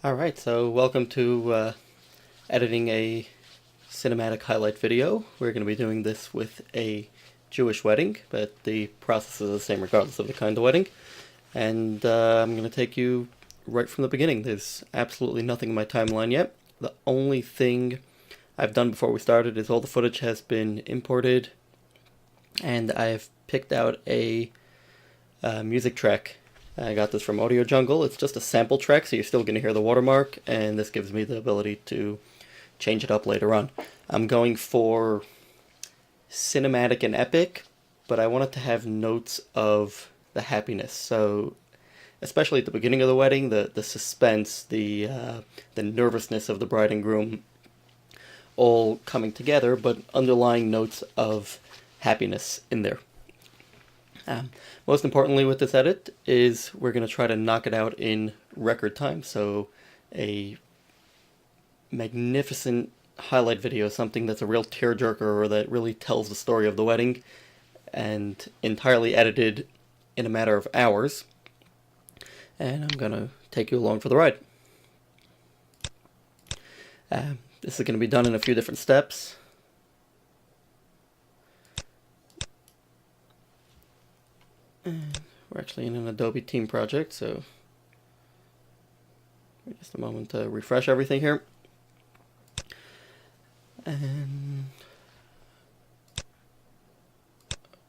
Alright, so welcome to editing a cinematic highlight video. We're going to be doing this with a Jewish wedding, but the process is the same regardless of the kind of wedding. And I'm going to take you right from the beginning. There's absolutely nothing in my timeline yet. The only thing I've done before we started is all the footage has been imported, and I've picked out a music track. I got this from Audio Jungle. It's just a sample track, so you're still going to hear the watermark, and this gives me the ability to change it up later on. I'm going for cinematic and epic, but I want it to have notes of the happiness. So, especially at the beginning of the wedding, the suspense, the nervousness of the bride and groom, all coming together, but underlying notes of happiness in there. Most importantly with this edit is we're going to try to knock it out in record time. So a magnificent highlight video, something that's a real tearjerker or that really tells the story of the wedding, and entirely edited in a matter of hours. And I'm going to take you along for the ride. This is going to be done in a few different steps. And we're actually in an Adobe team project, so just a moment to refresh everything here. And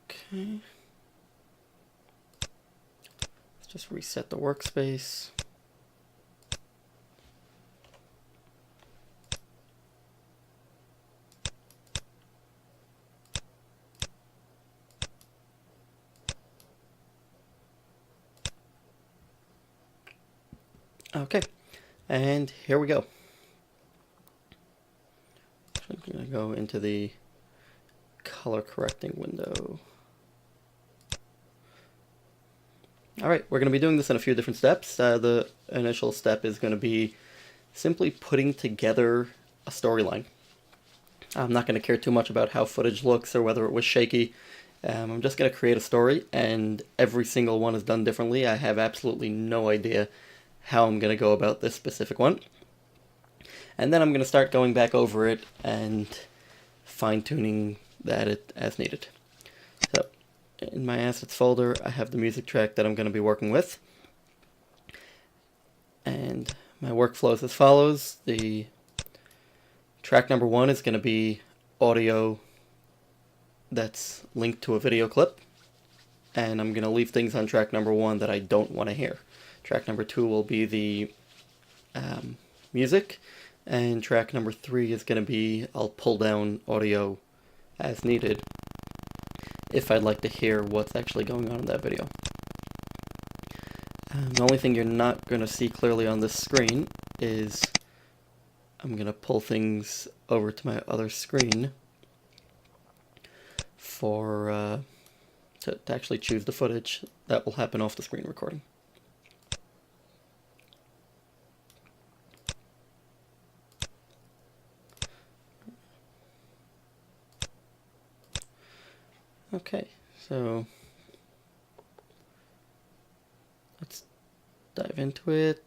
okay, let's just reset the workspace. Okay, and here we go. I'm going to go into the color correcting window. Alright, we're going to be doing this in a few different steps. The initial step is going to be simply putting together a storyline. I'm not going to care too much about how footage looks or whether it was shaky. I'm just going to create a story, and every single one is done differently. I have absolutely no idea how I'm going to go about this specific one. And then I'm going to start going back over it and fine-tuning that as needed. So, in my assets folder, I have the music track that I'm going to be working with. And my workflow is as follows. The track number 1 is going to be audio that's linked to a video clip. And I'm going to leave things on track number 1 that I don't want to hear. Track number 2 will be the music, and track number 3 is going to be, I'll pull down audio as needed if I'd like to hear what's actually going on in that video. The only thing you're not going to see clearly on this screen is I'm going to pull things over to my other screen for to actually choose the footage that will happen off the screen recording. Okay, so let's dive into it.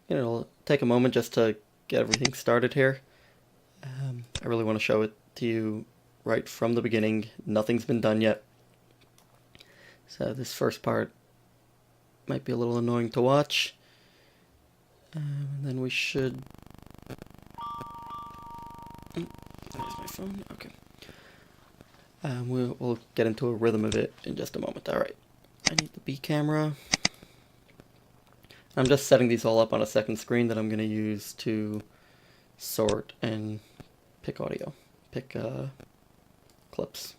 It'll take a moment just to get everything started here. I really want to show it to you right from the beginning. Nothing's been done yet. So this first part might be a little annoying to watch. And then we should... There's my phone. Okay. We'll get into a rhythm of it in just a moment. Alright. I need the B camera. I'm just setting these all up on a second screen that I'm going to use to sort and pick audio. Pick clips.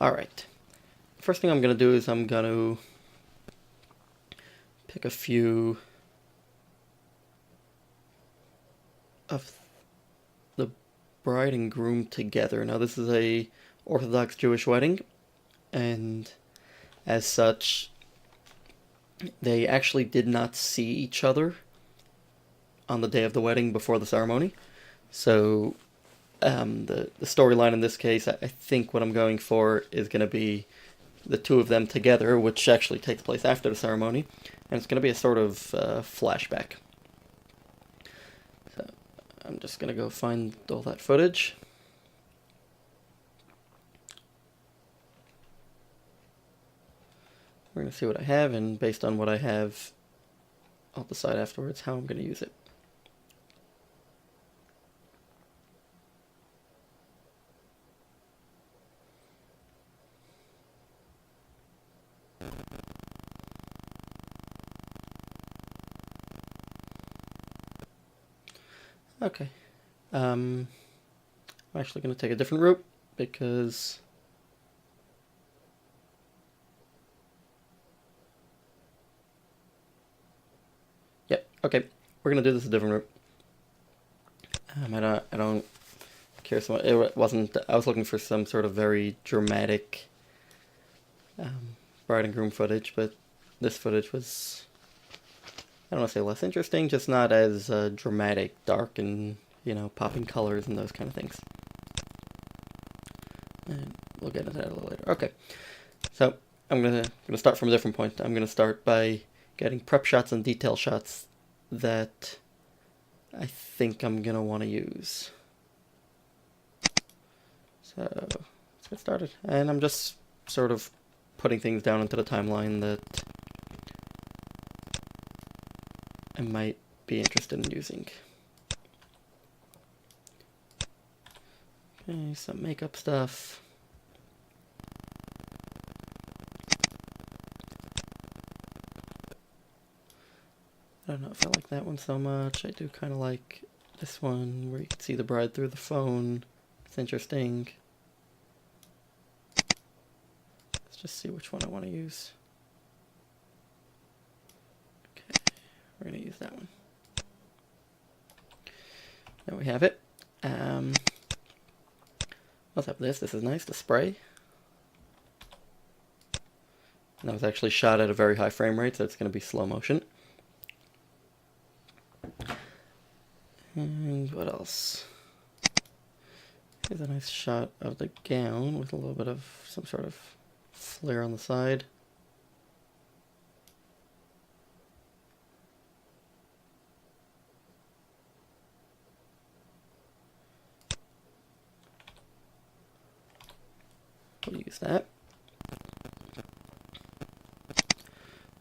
Alright. First thing I'm going to do is I'm going to pick a few of the bride and groom together. Now this is a Orthodox Jewish wedding, and as such they actually did not see each other on the day of the wedding before the ceremony. So the storyline in this case, I think what I'm going for is going to be the two of them together, which actually takes place after the ceremony, and it's going to be a sort of flashback. So I'm just going to go find all that footage. We're going to see what I have, and based on what I have, I'll decide afterwards how I'm going to use it. Okay. I'm actually going to take a different route because okay, we're gonna do this a different route. I don't care so much. It wasn't. I was looking for some sort of very dramatic bride and groom footage, but this footage was, I don't want to say less interesting, just not as dramatic, dark, and popping colors and those kind of things. And we'll get into that a little later. Okay, so I'm gonna start from a different point. I'm gonna start by getting prep shots and detail shots that I think I'm gonna want to use. So let's get started. And I'm just sort of putting things down into the timeline that I might be interested in using. Okay, some makeup stuff. I don't know if I like that one so much. I do kind of like this one where you can see the bride through the phone. It's interesting. Let's just see which one I want to use. Okay, we're going to use that one. There we have it. Let's have this. This is nice, the spray. And that was actually shot at a very high frame rate, so it's going to be slow motion. And what else? Here's a nice shot of the gown with a little bit of some sort of flare on the side. We'll use that.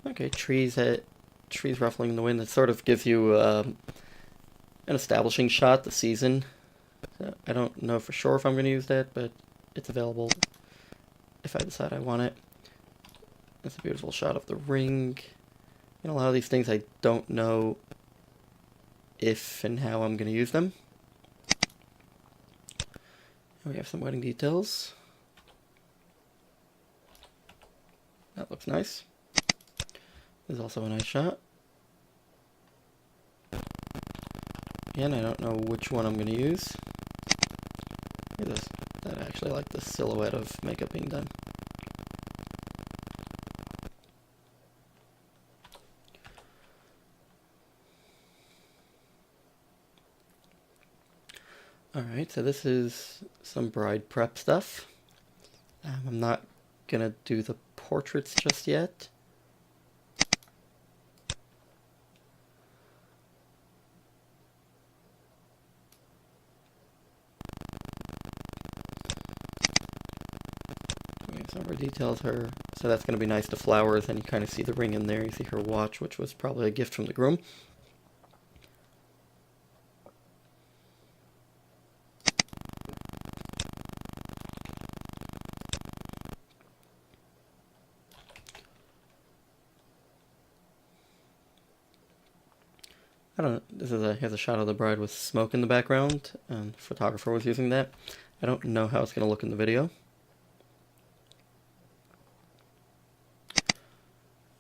Okay, trees ruffling in the wind. It sort of gives you an establishing shot, the season. So I don't know for sure if I'm going to use that, but it's available if I decide I want it. It's a beautiful shot of the ring. And a lot of these things I don't know if and how I'm going to use them. And we have some wedding details. That looks nice. There's also a nice shot. Again, I don't know which one I'm going to use. I actually like the silhouette of makeup being done. Alright, so this is some bride prep stuff. I'm not going to do the portraits just yet. Some of her details, so that's going to be nice, the flowers, and you kind of see the ring in there. You see her watch, which was probably a gift from the groom. I don't know, here's a shot of the bride with smoke in the background, and the photographer was using that. I don't know how it's going to look in the video.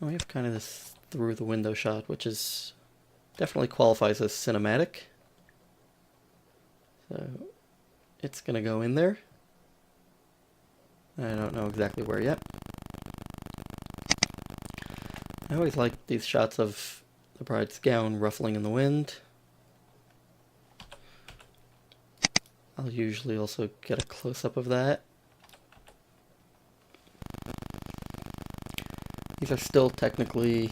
We have kind of this through the window shot, which is definitely qualifies as cinematic. So it's going to go in there. I don't know exactly where yet. I always like these shots of the bride's gown ruffling in the wind. I'll usually also get a close-up of that. These are still technically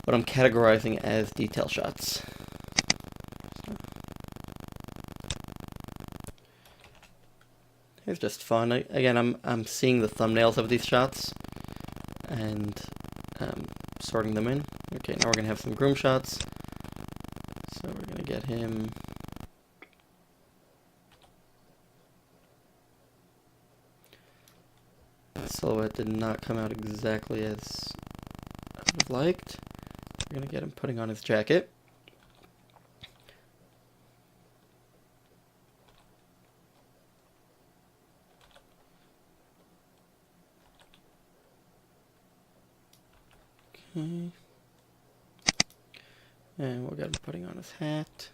what I'm categorizing as detail shots. It's just fun. Again, I'm seeing the thumbnails of these shots and sorting them in. Okay, now we're gonna have some groom shots. So we're gonna get him. The silhouette did not come out exactly as I would have liked. We're gonna get him putting on his jacket. Okay. And we'll get him putting on his hat.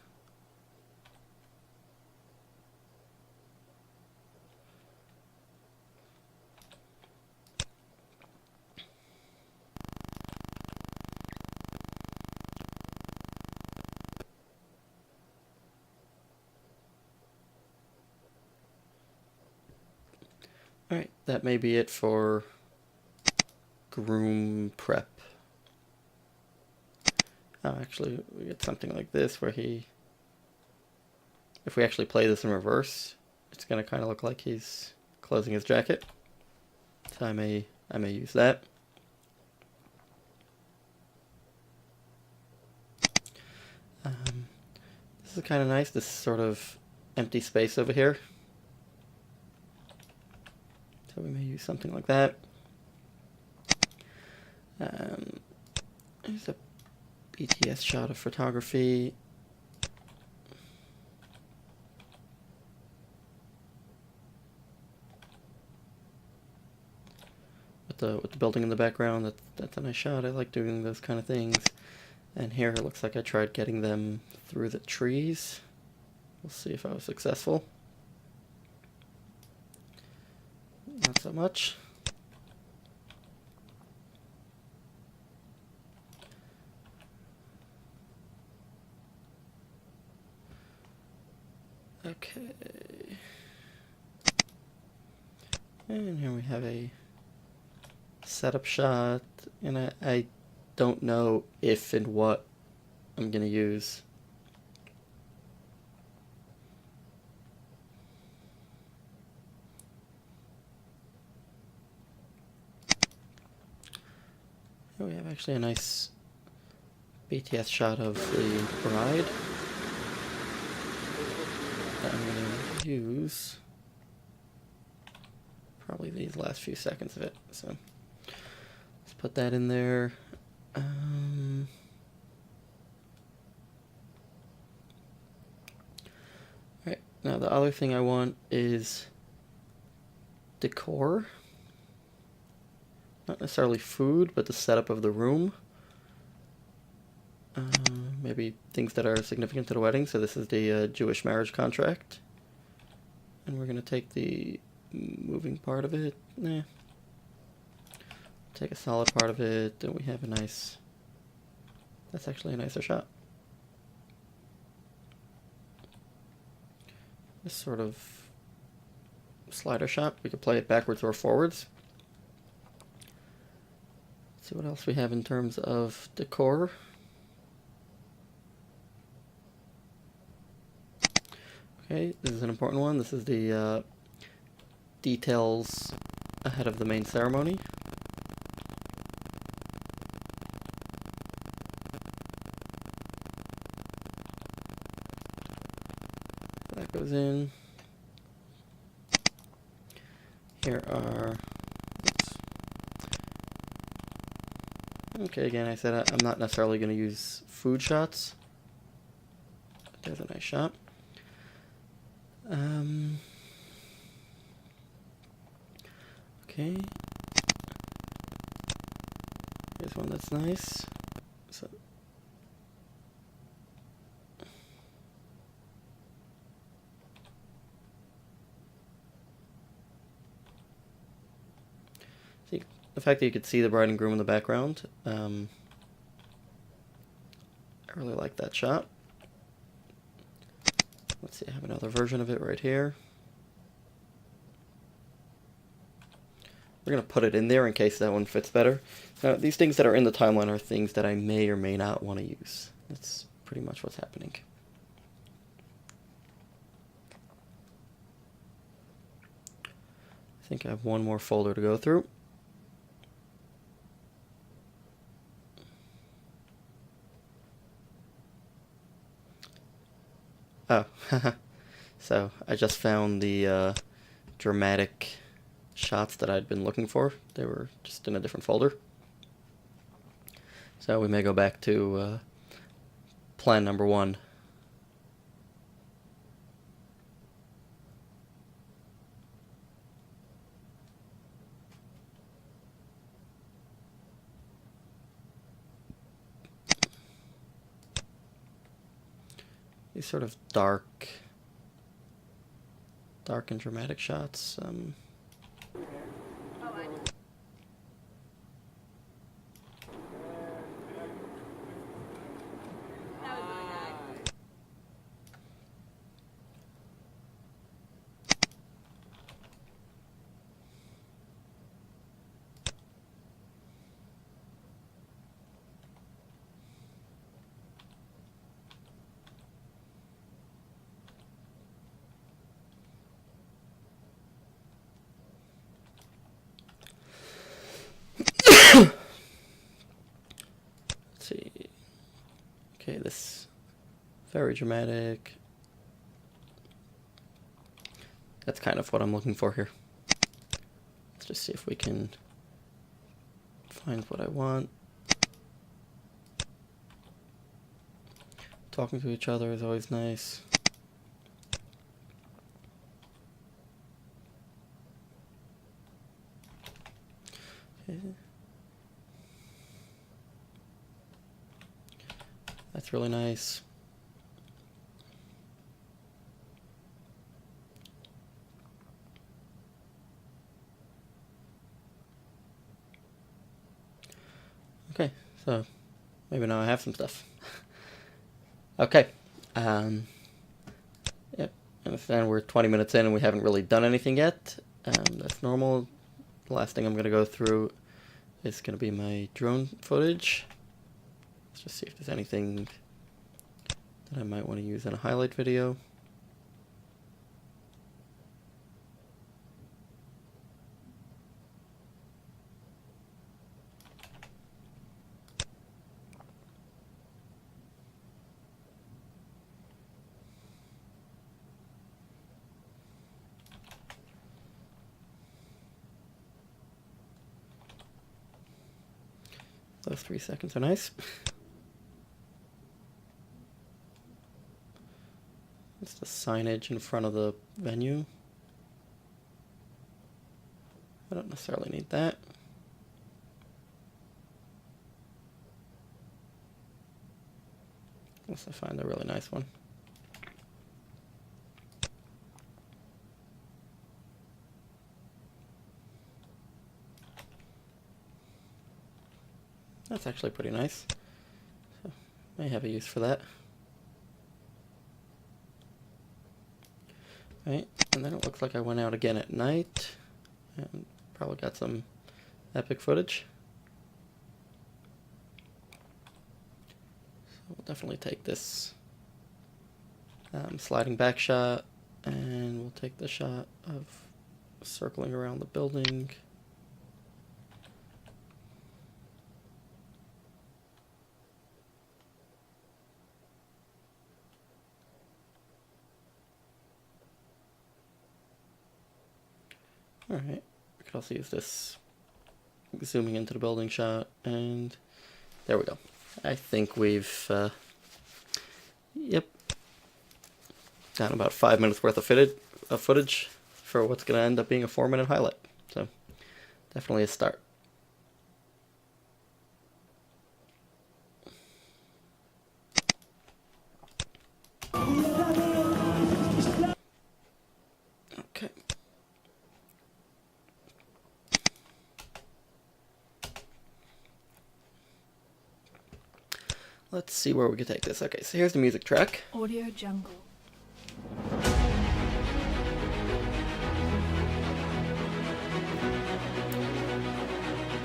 Alright, that may be it for groom prep. Oh, actually, we get something like this where he... If we actually play this in reverse, it's going to kind of look like he's closing his jacket. So I may use that. This is kind of nice, this sort of empty space over here. So we may use something like that. Here's a BTS shot of photography. With the building in the background, that's a nice shot. I like doing those kind of things. And here it looks like I tried getting them through the trees. We'll see if I was successful. Not so much. Okay. And here we have a setup shot, and I don't know if and what I'm going to use. Here we have actually a nice BTS shot of the bride that I'm going to use probably these last few seconds of it. So let's put that in there. Right, now the other thing I want is decor. Not necessarily food, but the setup of the room. Maybe things that are significant to the wedding. So this is the Jewish marriage contract. And we're going to take the moving part of it. Take a solid part of it, and we have a nice... That's actually a nicer shot. This sort of slider shot. We could play it backwards or forwards. Let's see what else we have in terms of decor. Okay, this is an important one. This is the details ahead of the main ceremony. That goes in. Here are... Oops. Okay, again, I said I'm not necessarily going to use food shots. There's a nice shot. Okay. Here's one that's nice. So see, the fact that you could see the bride and groom in the background, I really like that shot. Let's see, I have another version of it right here. We're going to put it in there in case that one fits better. Now, these things that are in the timeline are things that I may or may not want to use. That's pretty much what's happening. I think I have one more folder to go through. Oh, so I just found the dramatic shots that I'd been looking for. They were just in a different folder. So we may go back to plan number 1. These sort of dark and dramatic shots. See. Okay, this very dramatic. That's kind of what I'm looking for here. Let's just see if we can find what I want. Talking to each other is always nice. Okay. That's really nice. Okay, so maybe now I have some stuff. Okay. Yep, I understand we're 20 minutes in and we haven't really done anything yet. That's normal. The last thing I'm going to go through is going to be my drone footage. Let's just see if there's anything that I might want to use in a highlight video. Those 3 seconds are nice. It's the signage in front of the venue. I don't necessarily need that. Unless I find a really nice one. That's actually pretty nice. So, may have a use for that. Right, and then it looks like I went out again at night and probably got some epic footage. So we'll definitely take this sliding back shot, and we'll take the shot of circling around the building. Alright, we could also use this zooming into the building shot, and there we go. I think we've, yep, got about 5 minutes worth of footage for what's going to end up being a 4-minute highlight. So, definitely a start. Okay. Let's see where we can take this. Okay, so here's the music track. Audio Jungle.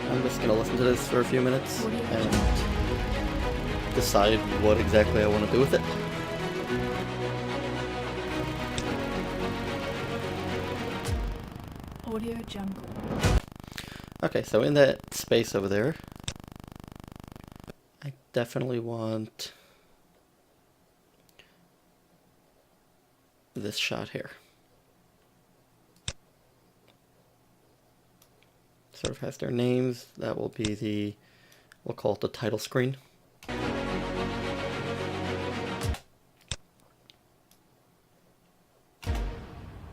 I'm just gonna listen to this for a few minutes and decide what exactly I want to do with it. Audio Jungle. Okay, so in that space over there, I definitely want this shot here. Sort of has their names. That will be the, we'll call it the title screen.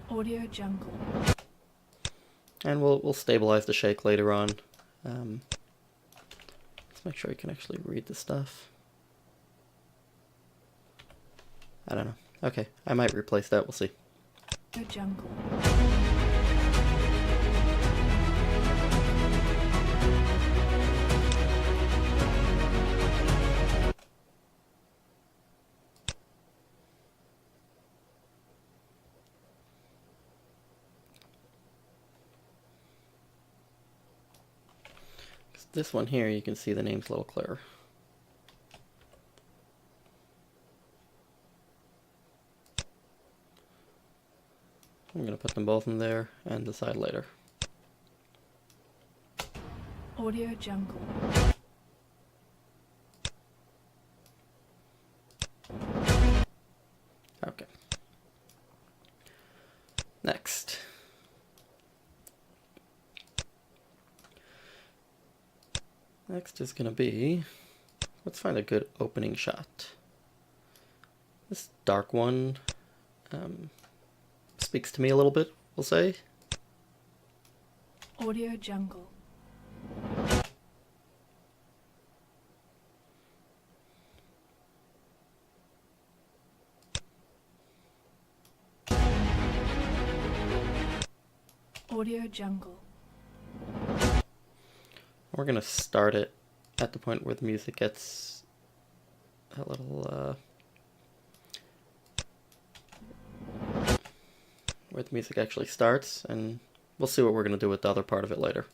Audio Jungle. And we'll stabilize the shake later on. Let's make sure you can actually read the stuff. I don't know. Okay, I might replace that, we'll see. Audio Jungle. This one here, you can see the name's a little clearer. I'm going to put them both in there and decide later. Audio Jungle. Okay. Next. Next is going to be, let's find a good opening shot. This dark one speaks to me a little bit, we'll say. Audio Jungle. Audio Jungle. We're going to start it at the point where the music gets a little, where the music actually starts, and we'll see what we're going to do with the other part of it later.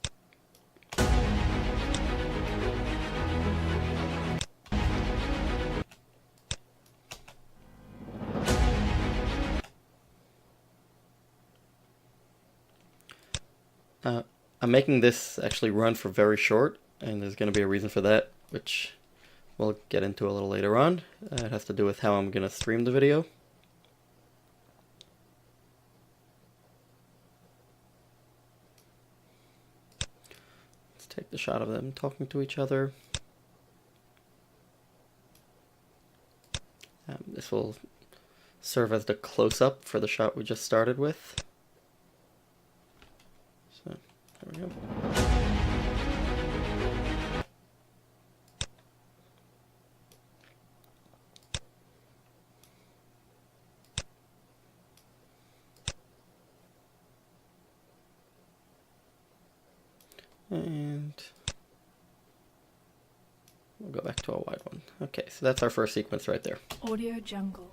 I'm making this actually run for very short, and there's going to be a reason for that, which we'll get into a little later on. It has to do with how I'm going to stream the video. Let's take the shot of them talking to each other. This will serve as the close-up for the shot we just started with. So, there we go. And we'll go back to a wide one. Okay, so that's our first sequence right there. Audio Jungle.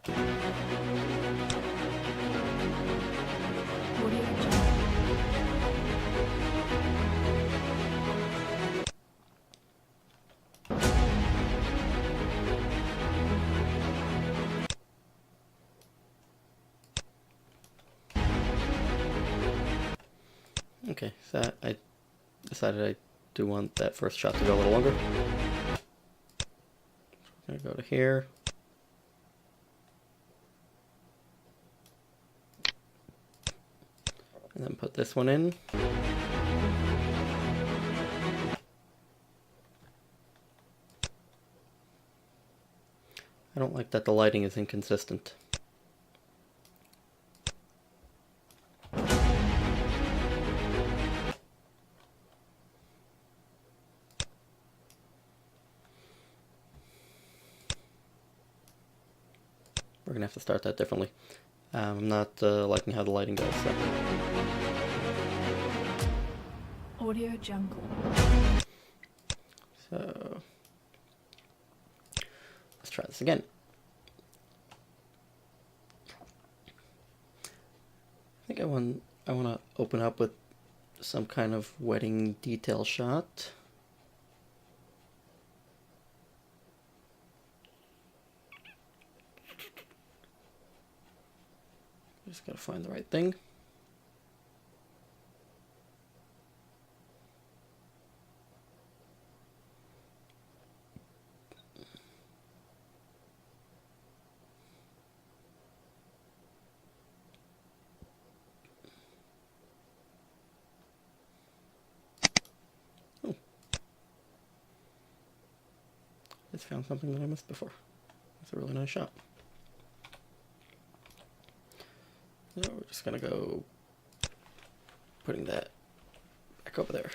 Audio Jungle. Okay, so I decided I do want that first shot to go a little longer. I'm gonna go to here. And then put this one in. I don't like that the lighting is inconsistent. We're gonna have to start that differently. I'm not liking how the lighting goes. So. Audio Jungle. So let's try this again. I think I want to open up with some kind of wedding detail shot. Just gotta find the right thing. Just found something that I missed before. It's a really nice shot. So we're just gonna go putting that back over there.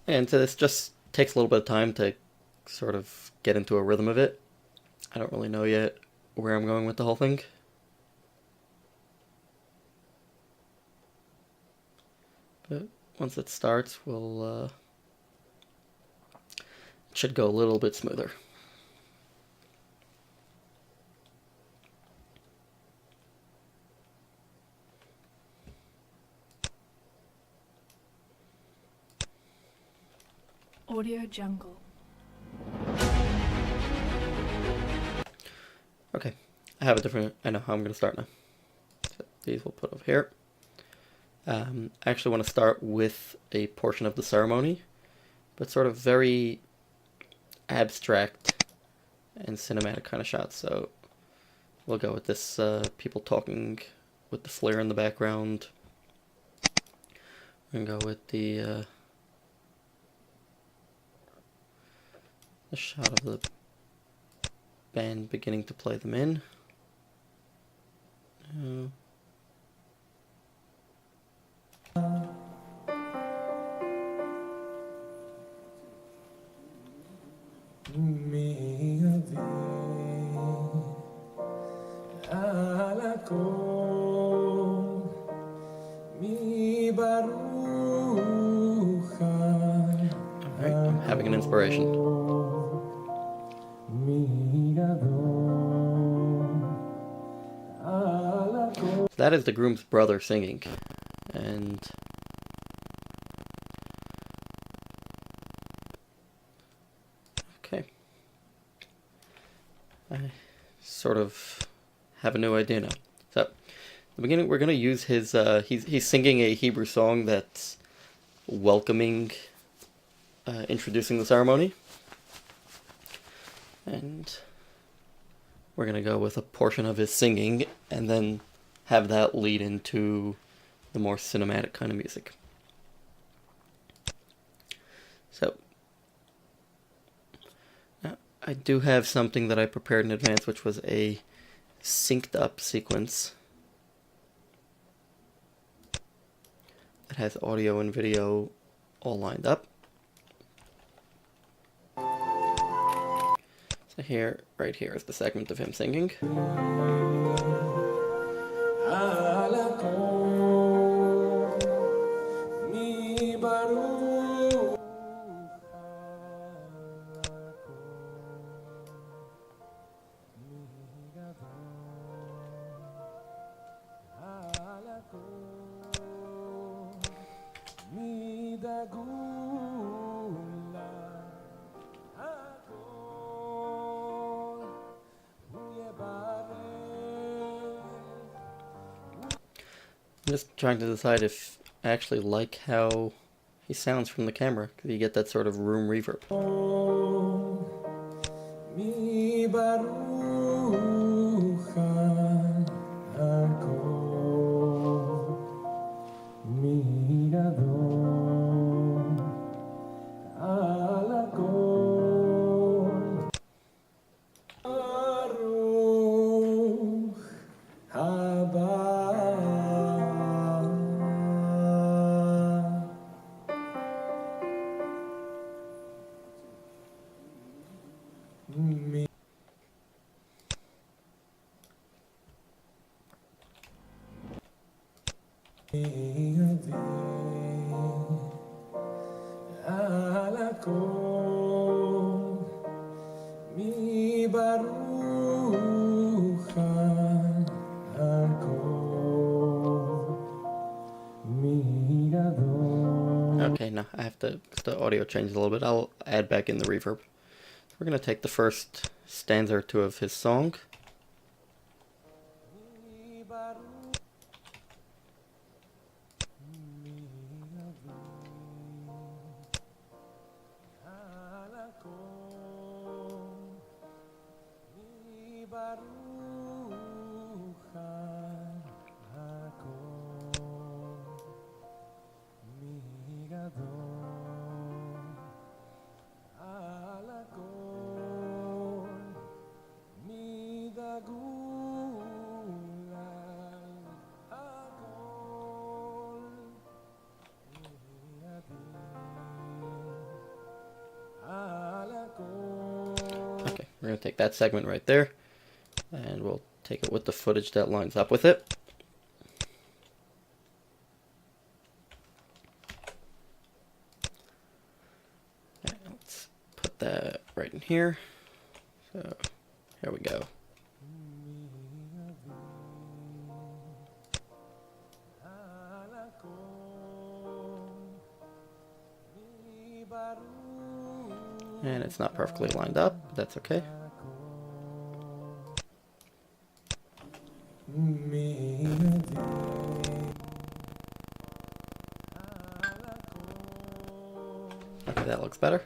And so this just takes a little bit of time to sort of get into a rhythm of it. I don't really know yet where I'm going with the whole thing. But once it starts, it should go a little bit smoother. Audio Jungle. Okay, I know how I'm going to start now. So these we'll put over here. I actually want to start with a portion of the ceremony, but sort of very abstract and cinematic kind of shots. So we'll go with this people talking with the flare in the background. We're going to go with the shot of the band beginning to play them in. Alright, I'm having an inspiration. So that is the groom's brother singing, and okay, I sort of have a new idea now. So, in the beginning, we're gonna use his. He's singing a Hebrew song that's welcoming, introducing the ceremony, and we're gonna go with a portion of his singing, and then have that lead into the more cinematic kind of music. So, now I do have something that I prepared in advance, which was a synced up sequence that has audio and video all lined up. So here, right here is the segment of him singing. I'm just trying to decide if I actually like how he sounds from the camera, because you get that sort of room reverb. ברוך הכל מגדול. Okay, now I have to, cause the audio changes a little bit, I'll add back in the reverb. We're gonna take the first stanza or two of his song. Okay, we're going to take that segment right there, and we'll take it with the footage that lines up with it. And let's put that right in here. So, here we go. And it's not perfectly lined up, but that's okay. Okay, that looks better.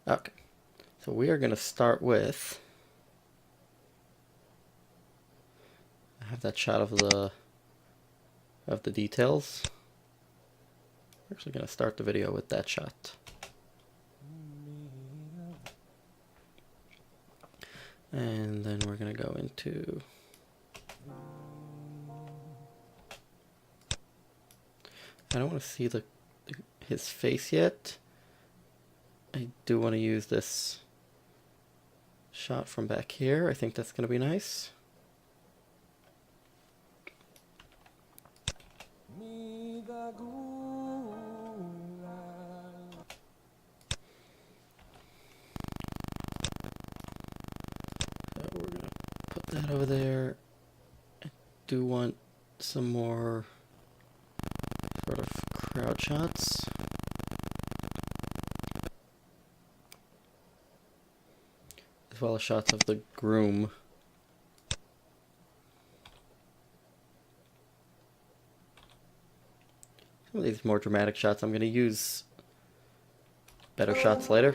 Okay, so we are going to start with, I have that shot of the details. We're actually going to start the video with that shot. And then we're going to go into I don't want to see his face yet. I do want to use this shot from back here. I think that's going to be nice. So we're going to put that over there. I do want some more sort of crowd shots. As well as shots of the groom. Some of these more dramatic shots, I'm going to use better shots later.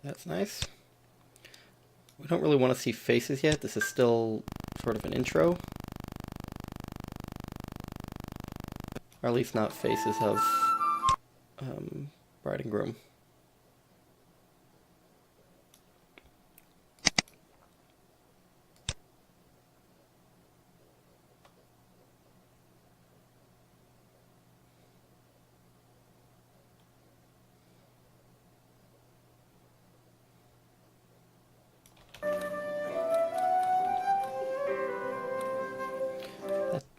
That's nice. We don't really want to see faces yet. This is still sort of an intro. Or at least not faces of bride and groom.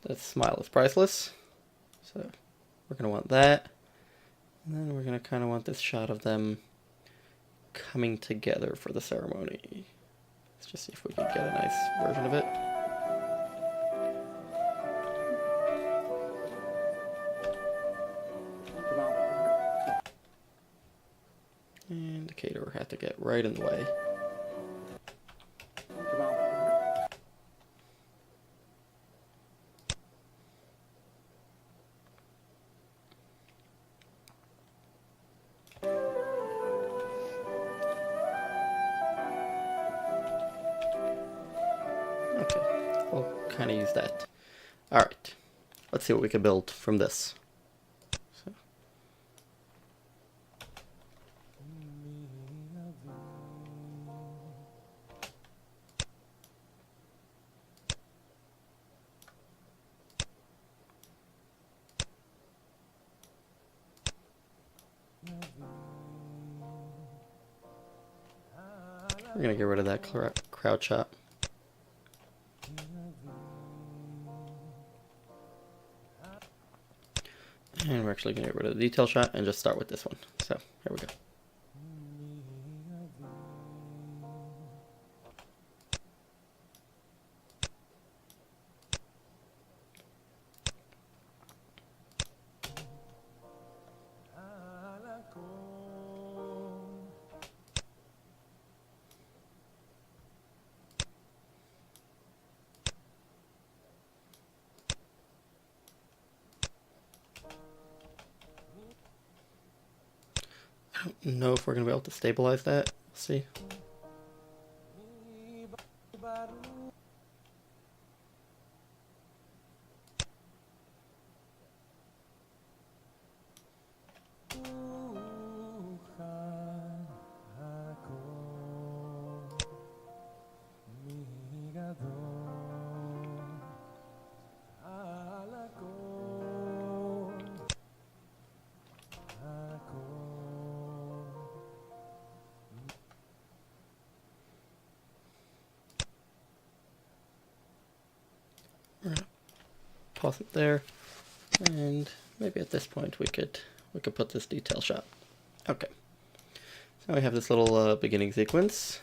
That smile is priceless. So we're going to want that. And then we're going to kind of want this shot of them coming together for the ceremony. Let's just see if we can get a nice version of it. And the caterer had to get right in the way. we'll kind of use that. Alright, let's see what we can build from this. So. We're going to get rid of that crowd shot. And we're actually going to get rid of the detail shot and just start with this one. So, here we go. I don't know if we're going to be able to stabilize that. Let's see. Pause it there, and maybe at this point we could put this detail shot. Okay, so we have this little beginning sequence.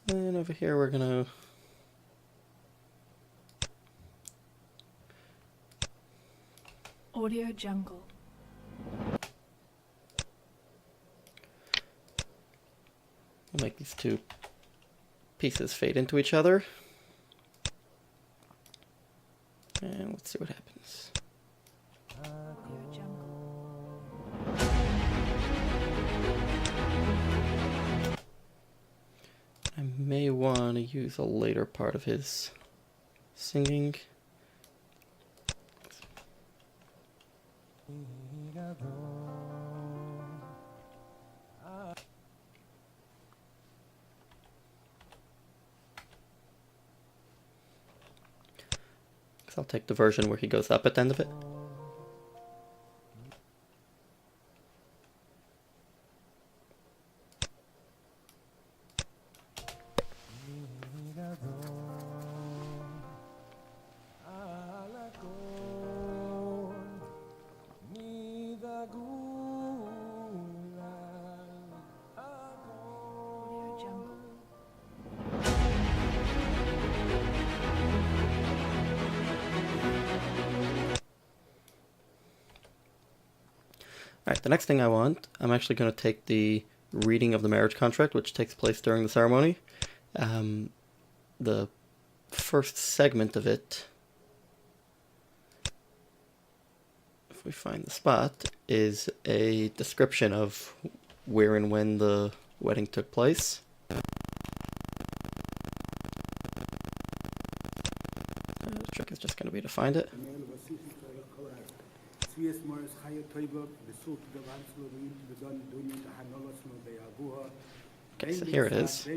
And over here we're gonna Audio Jungle. we'll make these two pieces fade into each other. And let's see what happens. Audio Jungle. I may want to use a later part of his singing. I'll take the version where he goes up at the end of it. Audio Jungle. Alright, the next thing I want, I'm actually going to take the reading of the marriage contract, which takes place during the ceremony. The first segment of it, if we find the spot, is a description of where and when the wedding took place. The trick is just going to be to find it. Okay, so here it is.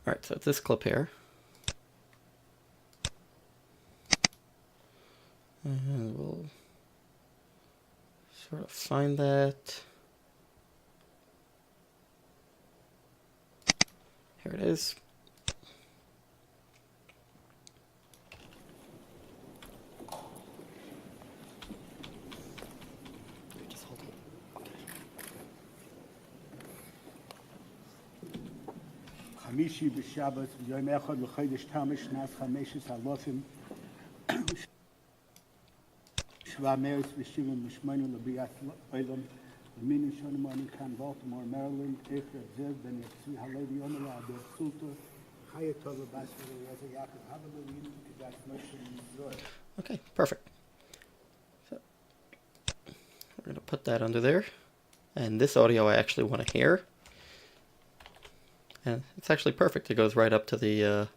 Alright, so it's this clip here. And we'll sort of find that. Here it is. Just hold it. חמישי בשבת, יום אחד לחודש תמוז, שנת 5,000 700 v'shivim l'biyat olam. L'minin shonim kan Baltimore, Maryland. Echer Zev ben Yatsi Haledi Yomela Adol Sulta. Chaya Tova Basra Reza Yaakov Hamelin Kedat Moshe Mizor. Okay, perfect. So we're going to put that under there. And this audio I actually want to hear. And it's actually perfect. It goes right up to the...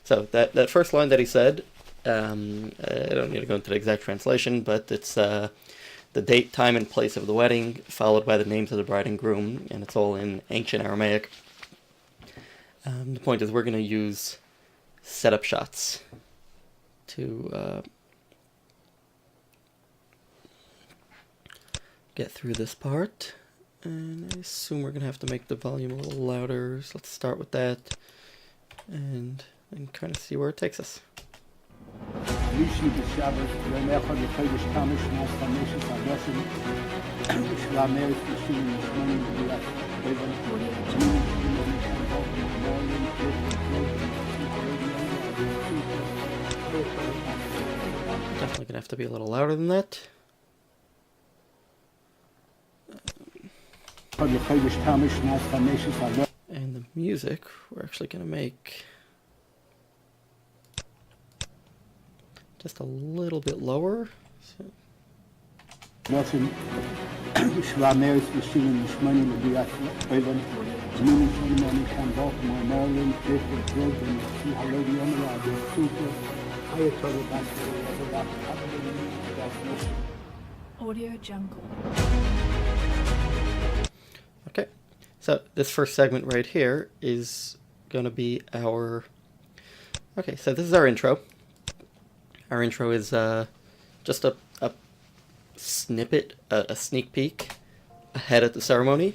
so that first line that he said, I don't need to go into the exact translation, but it's the date, time, and place of the wedding, followed by the names of the bride and groom, and it's all in ancient Aramaic. The point is we're going to use setup shots to get through this part. And I assume we're going to have to make the volume a little louder, so let's start with that and kind of see where it takes us. Rishi b'Shabbat Yom Echad l'Chodesh Tammuz Shnas Chameshes Hadoshim 700 v'shivim l'biyat olam. L'minin shonim kan Baltimore, Maryland. Definitely going to have to be a little louder than that. And the music, we're actually going to make just a little bit lower. So, Doshim 700 v'shivim l'biyat olam. L'minin shonim kan Baltimore, Maryland. Echer Zev ben Yatsi Haledi Yomela Adol Sulta. Chaya Tova Basra Reza Yaakov Hamelin Kedat Moshe. Audio Jungle. okay, so this first segment right here is going to be our... Okay, so this is our intro. Our intro is just a snippet, a sneak peek ahead at the ceremony.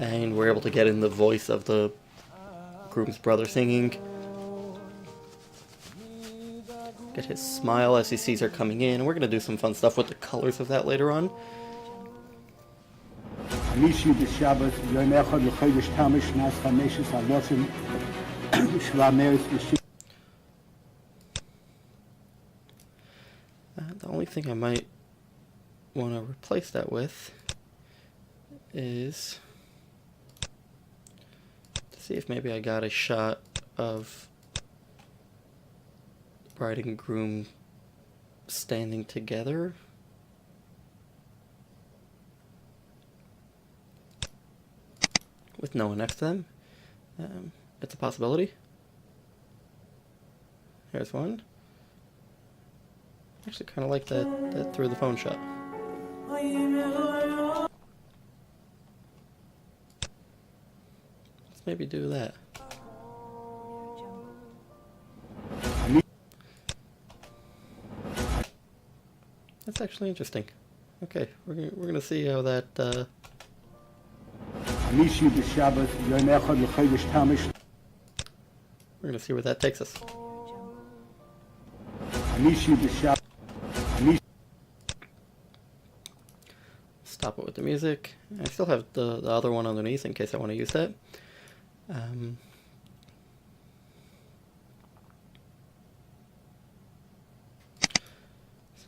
And we're able to get in the voice of the groom's brother singing. Get his smile as he sees her coming in. And we're going to do some fun stuff with the colors of that later on. Rishi b'Shabbat Yom Echad l'Chodesh Tammuz Shnas Chameshes Hadoshim 700 v'shivim. The only thing I might want to replace that with is to see if maybe I got a shot of bride and groom standing together. With no one next to them. It's a possibility. Here's one. I actually kind of like that through the phone shot. Let's maybe do that. That's actually interesting. Okay, we're gonna see how that. Rishi b'Shabbat Yom Echad l'Chodesh Tammuz. We're gonna see where that takes us. Rishi b'Shabbat. Stop it with the music. I still have the other one underneath in case I want to use that. So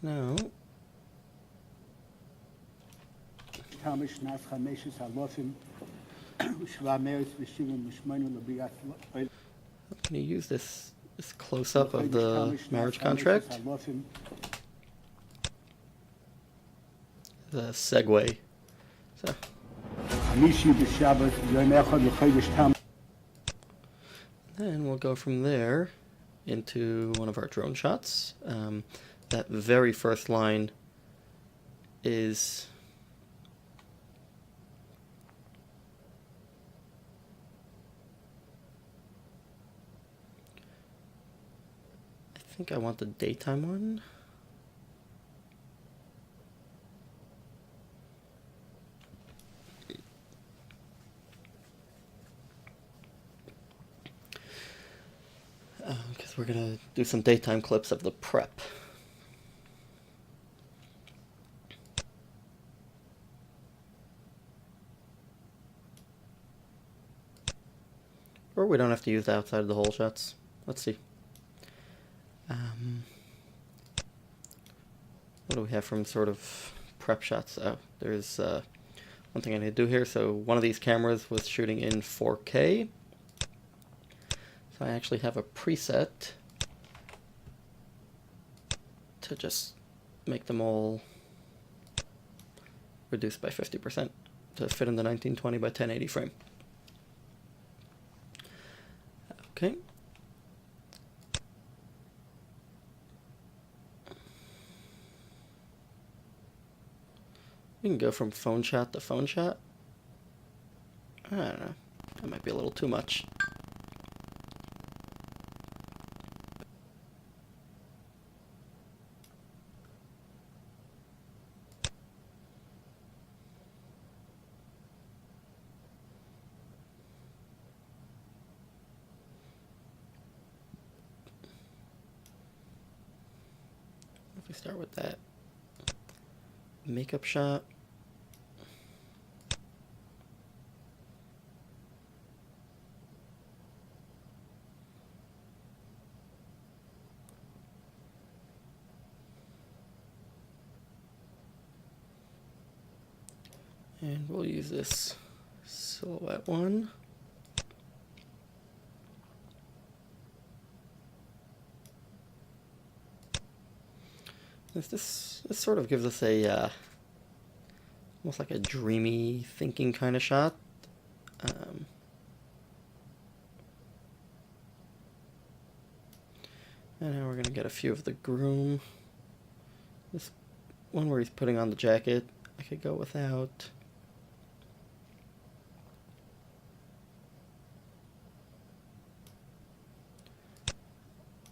now, Tammuz Shnas Chameshes Hadoshim 700 v'shivim l'biyat olam. I'm going to use this close-up of the marriage contract. The segue. So, Rishi b'Shabbat Yom Echad l'Chodesh Tammuz. then we'll go from there into one of our drone shots. That very first line is... I think I want the daytime one. Because we're going to do some daytime clips of the prep. Or we don't have to use the outside of the hole shots. Let's see. what do we have from sort of prep shots? Oh, there's one thing I need to do here. So one of these cameras was shooting in 4K. So I actually have a preset to just make them all reduced by 50% to fit in the 1920 by 1080 frame. Okay. We can go from phone shot to phone shot. I don't know. That might be a little too much. If we start with that makeup shot. And we'll use this silhouette one. This sort of gives us a almost like a dreamy thinking kind of shot. And now we're going to get a few of the groom. This one where he's putting on the jacket, I could go without.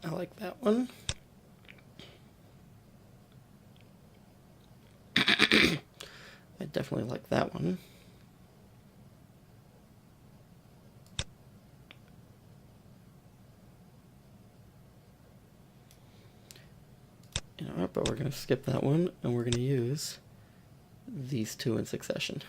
I like that one. I definitely like that one. You know what, but we're going to skip that one and we're going to use these two in succession.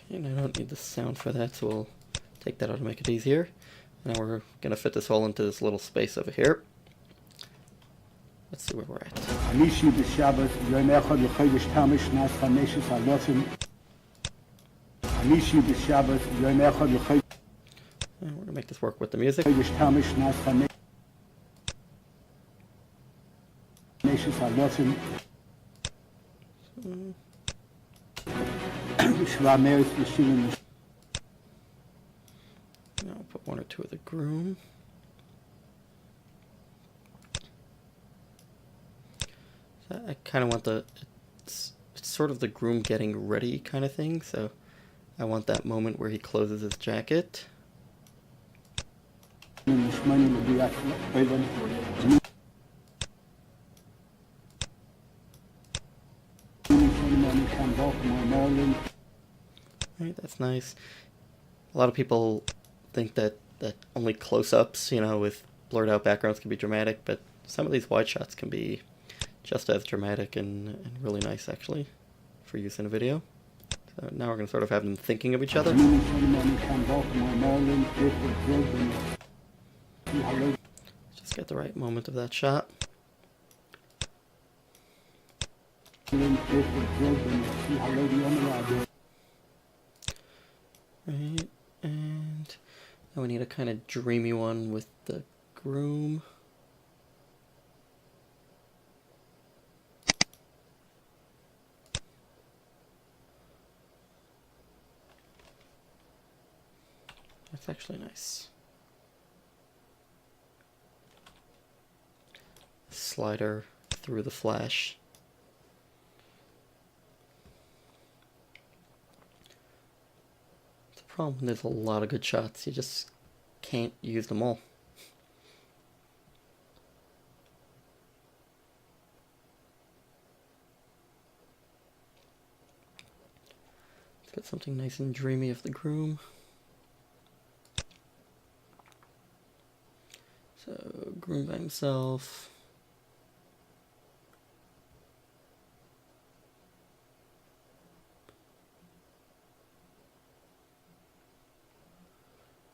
And I don't need the sound for that, so we'll take that out to make it easier. Now we're going to fit this all into this little space over here. Let's see where we're at. And we're going to make this work with the music. Now I'll put one or two of the groom. So I kind of want it's sort of the groom getting ready kind of thing, so I want that moment where he closes his jacket. Right, that's nice. A lot of people think that only close-ups, you know, with blurred out backgrounds can be dramatic, but some of these wide shots can be just as dramatic and really nice, actually, for use in a video. So now we're going to sort of have them thinking of each other. Just get the right moment of that shot. Right, and now we need a kind of dreamy one with the groom. That's actually nice. Slider through the flash. The problem, there's a lot of good shots. You just can't use them all. Let's get something nice and dreamy of the groom. So, groom by himself.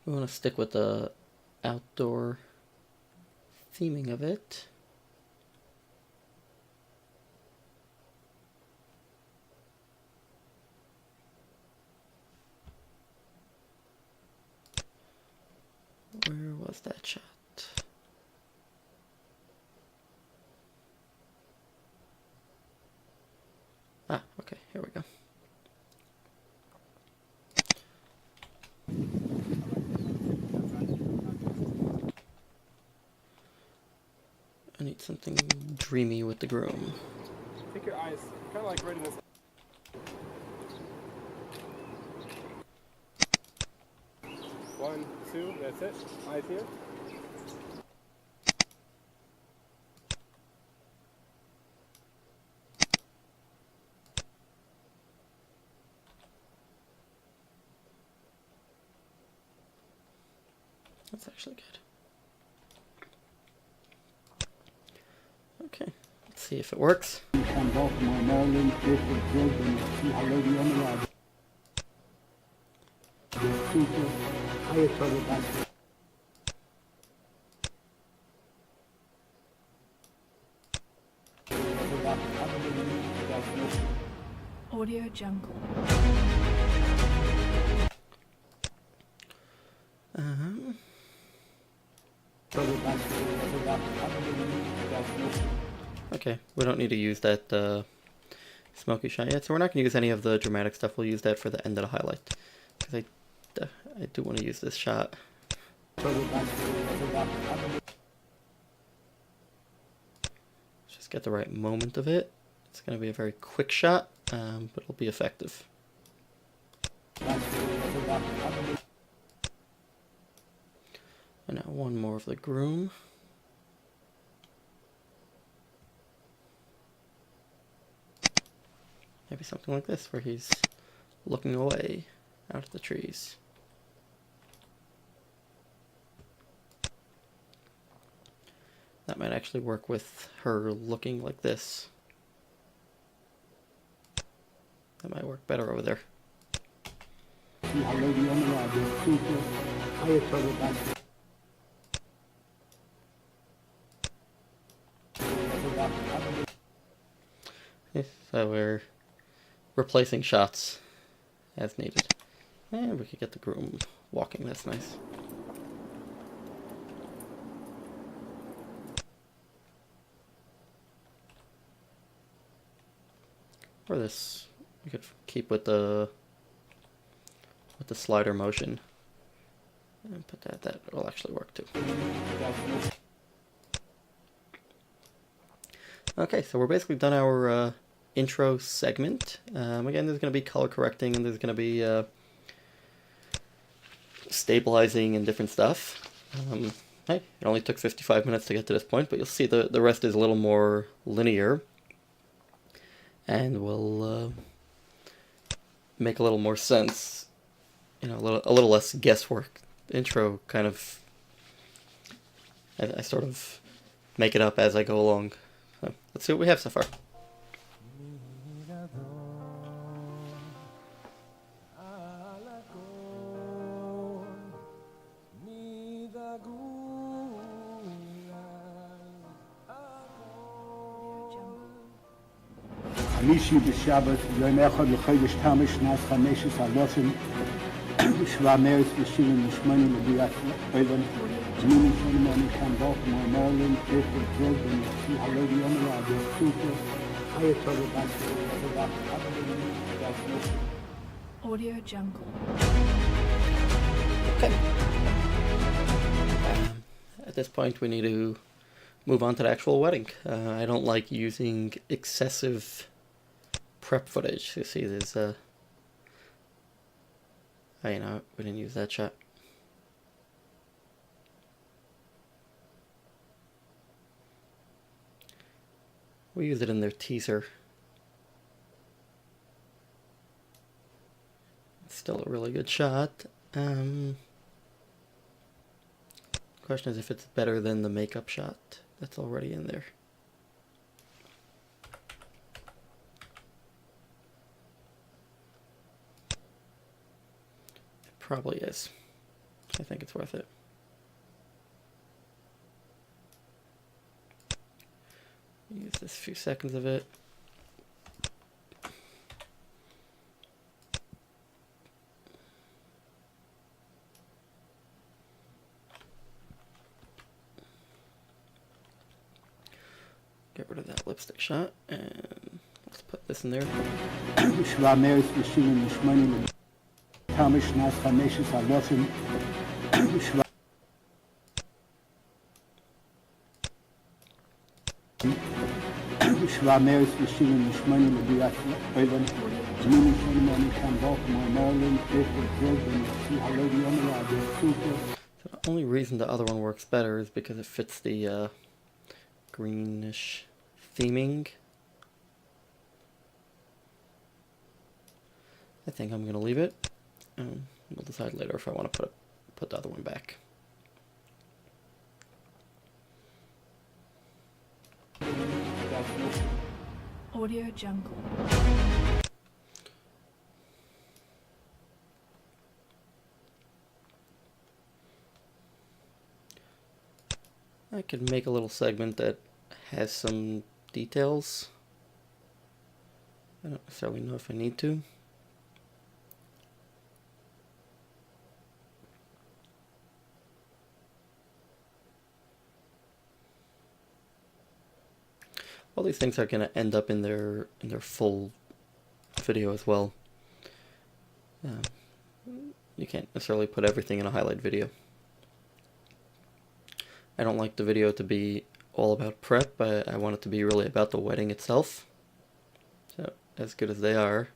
We want to stick with the outdoor theming of it. Where was that shot? Ah, okay, here we go. I need something dreamy with the groom. Take your eyes, kind of like right in this. One, two, that's it. Eyes here. That's actually good. Okay, let's see if it works. From Baltimore, Maryland, Fairfield, Georgia, and see how lady on the ride. Super, Ayatollah Basket. Audio Jungle. Okay, we don't need to use that smoky shot yet, so we're not going to use any of the dramatic stuff. We'll use that for the end of the highlight, because I do want to use this shot. Just get the right moment of it. It's going to be a very quick shot, but it'll be effective. And now one more of the groom. Maybe something like this, where he's looking away out at the trees. That might actually work with her looking like this. That might work better over there. See how lady on the ride. Super, Ayatollah Basket. So we're replacing shots as needed. And we could get the groom walking, that's nice. Or this, we could keep with the slider motion. And put that will actually work too. Okay, so we're basically done our intro segment. Again, there's going to be color correcting and there's going to be stabilizing and different stuff. Hey, it only took 55 minutes to get to this point, but you'll see the rest is a little more linear. And will make a little more sense. You know, a little less guesswork. The intro kind of, I sort of make it up as I go along. So let's see what we have so far. חמישי בשבת, יום אחד לחודש תמוז, שנת 15,1778 לביאת עולם. זמינים שלנו אני כאן בלטימור, מרילנד, פירפילד, ג'ורג'יה, and see how lady on the ride. Super, Ayatollah Basket. Audio Jungle. Okay. At this point, we need to move on to the actual wedding. I don't like using excessive prep footage. You see, there's oh, you know, we didn't use that shot. We used it in their teaser. It's still a really good shot. Question is if it's better than the makeup shot that's already in there. It probably is. I think it's worth it. Use this few seconds of it. Get rid of that lipstick shot, and let's put this in there. 728 כמה שנת 15 אלפים 728 לביאת אילן זמינים שלמונים כאן בלטימור, מרילנד, פיטסבורג, ונשיא הלודי יומלה בסופר. So the only reason the other one works better is because it fits the greenish theming. I think I'm gonna leave it. We'll decide later if I want to put the other one back. Audio Jungle. I could make a little segment that has some details. I don't necessarily know if I need to. All these things are going to end up in their full video as well. You can't necessarily put everything in a highlight video. I don't like the video to be all about prep. I want it to be really about the wedding itself. So, as good as they are,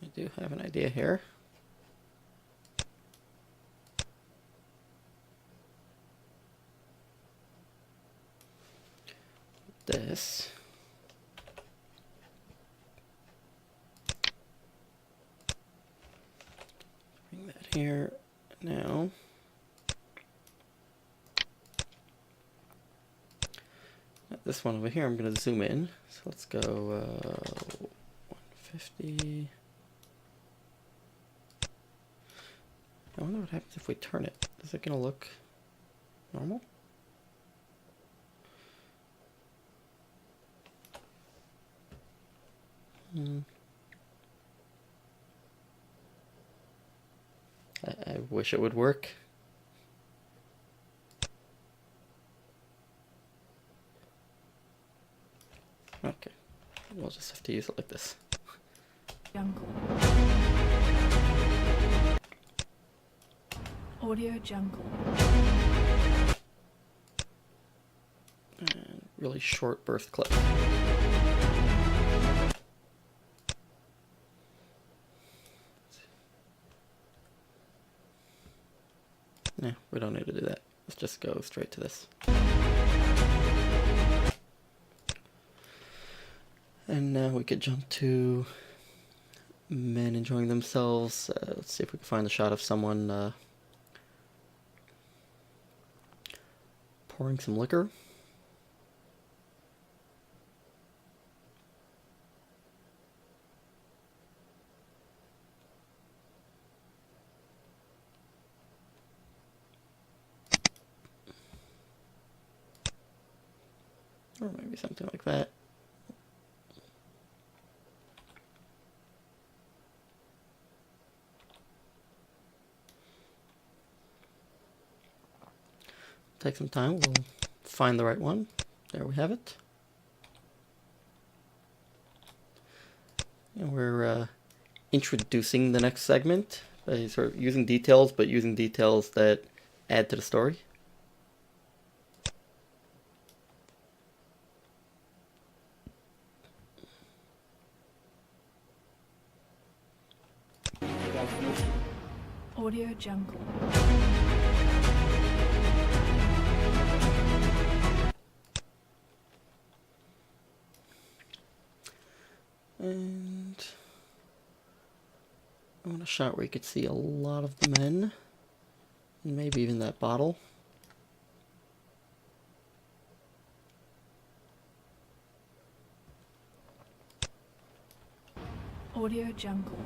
I do have an idea here. This. Bring that here now. This one over here, I'm going to zoom in. So let's go 150. I wonder what happens if we turn it. Is it going to look normal? I wish it would work. Okay, we'll just have to use it like this. Jungle. Audio Jungle. And really short burst clip. No, we don't need to do that. Let's just go straight to this. And now we could jump to men enjoying themselves. Let's see if we can find a shot of someone pouring some liquor. Or maybe something like that. Take some time, we'll find the right one. There we have it. And we're introducing the next segment by sort of using details, but using details that add to the story. Audio Jungle. And I want a shot where you could see a lot of the men, and maybe even that bottle. Audio Jungle.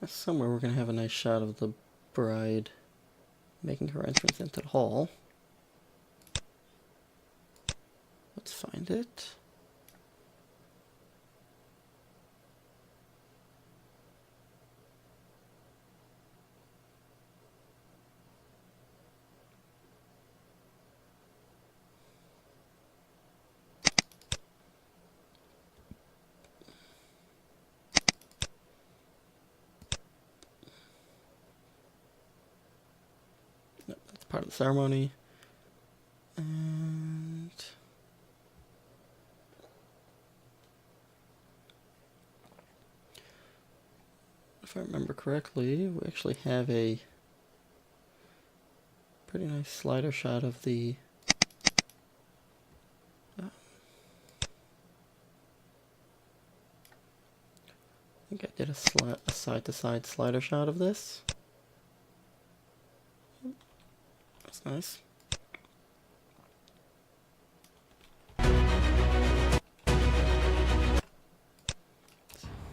Somewhere we're going to have a nice shot of the bride making her entrance into the hall. Let's find it. Part of the ceremony. And if I remember correctly, we actually have a pretty nice slider shot of the I think I did a side-to-side slider shot of this. That's nice.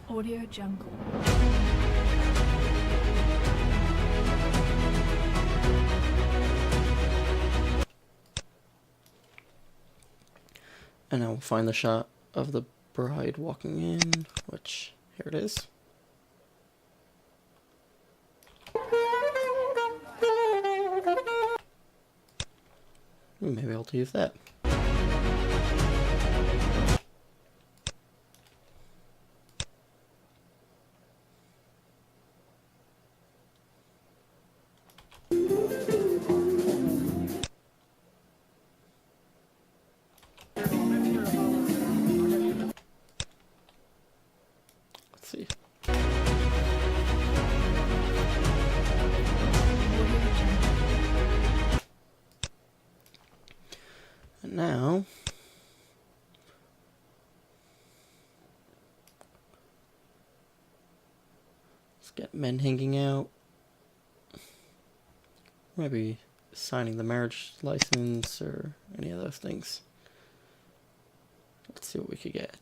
Audio Jungle. And now we'll find the shot of the bride walking in, which, here it is. Maybe I'll use that. Let's see. And now let's get men hanging out. Maybe signing the marriage license or any of those things. Let's see what we could get.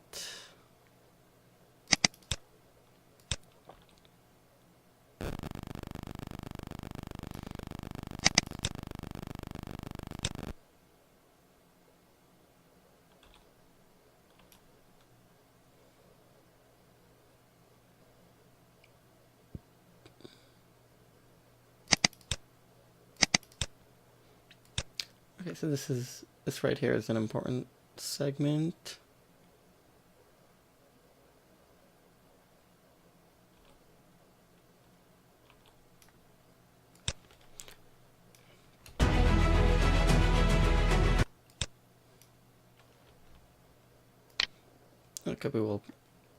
Okay, so this right here is an important segment. Okay, it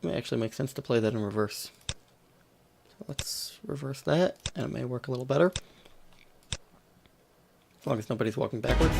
may actually make sense to play that in reverse. So let's reverse that, and it may work a little better. As long as nobody's walking backwards.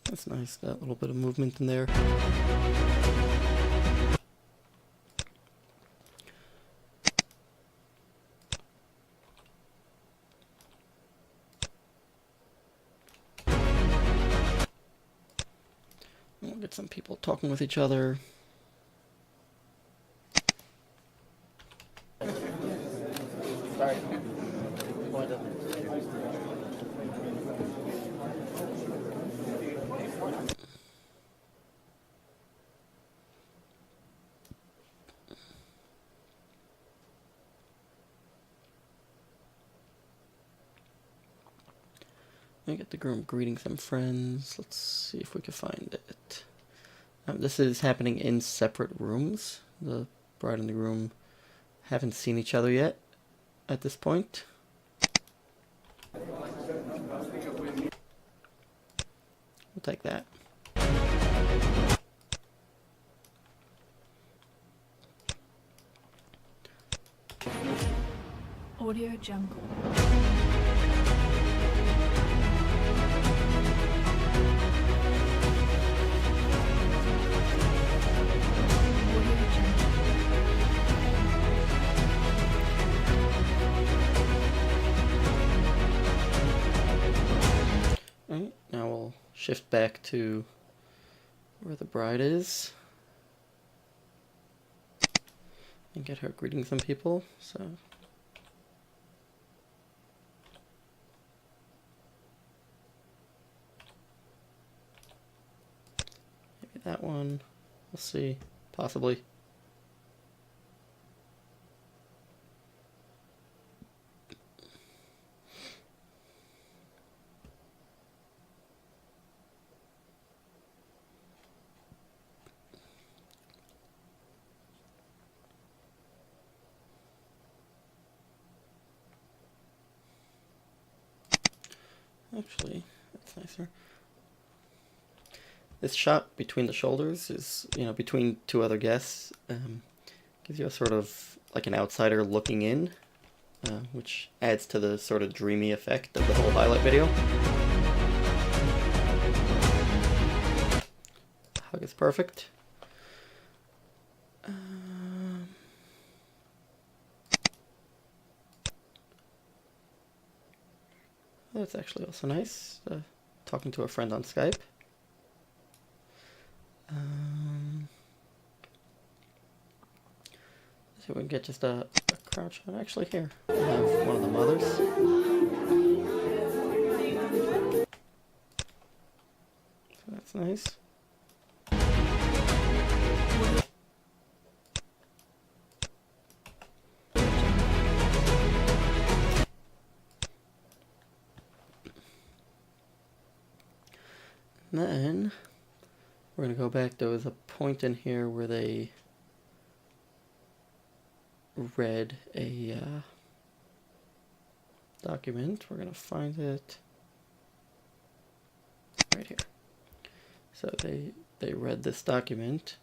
That's nice, that little bit of movement in there. got some people talking with each other. I get the groom greeting some friends. Let's see if we can find it. This is happening in separate rooms. The bride and the groom haven't seen each other yet at this point. We'll take that. Audio Jungle. Audio Jungle. Alright, now we'll shift back to where the bride is and get her greeting some people. So maybe that one. We'll see. Possibly. Actually, that's nicer. This shot between the shoulders is, between two other guests, gives you a sort of like an outsider looking in, which adds to the sort of dreamy effect of the whole highlight video. Hug is perfect. That's actually also nice. Talking to a friend on Skype. So we can get just a crouch shot. Actually, here we have one of the mothers. So that's nice. And then we're going to go back. There was a point in here where they read a document. We're going to find it right here. So they read this document,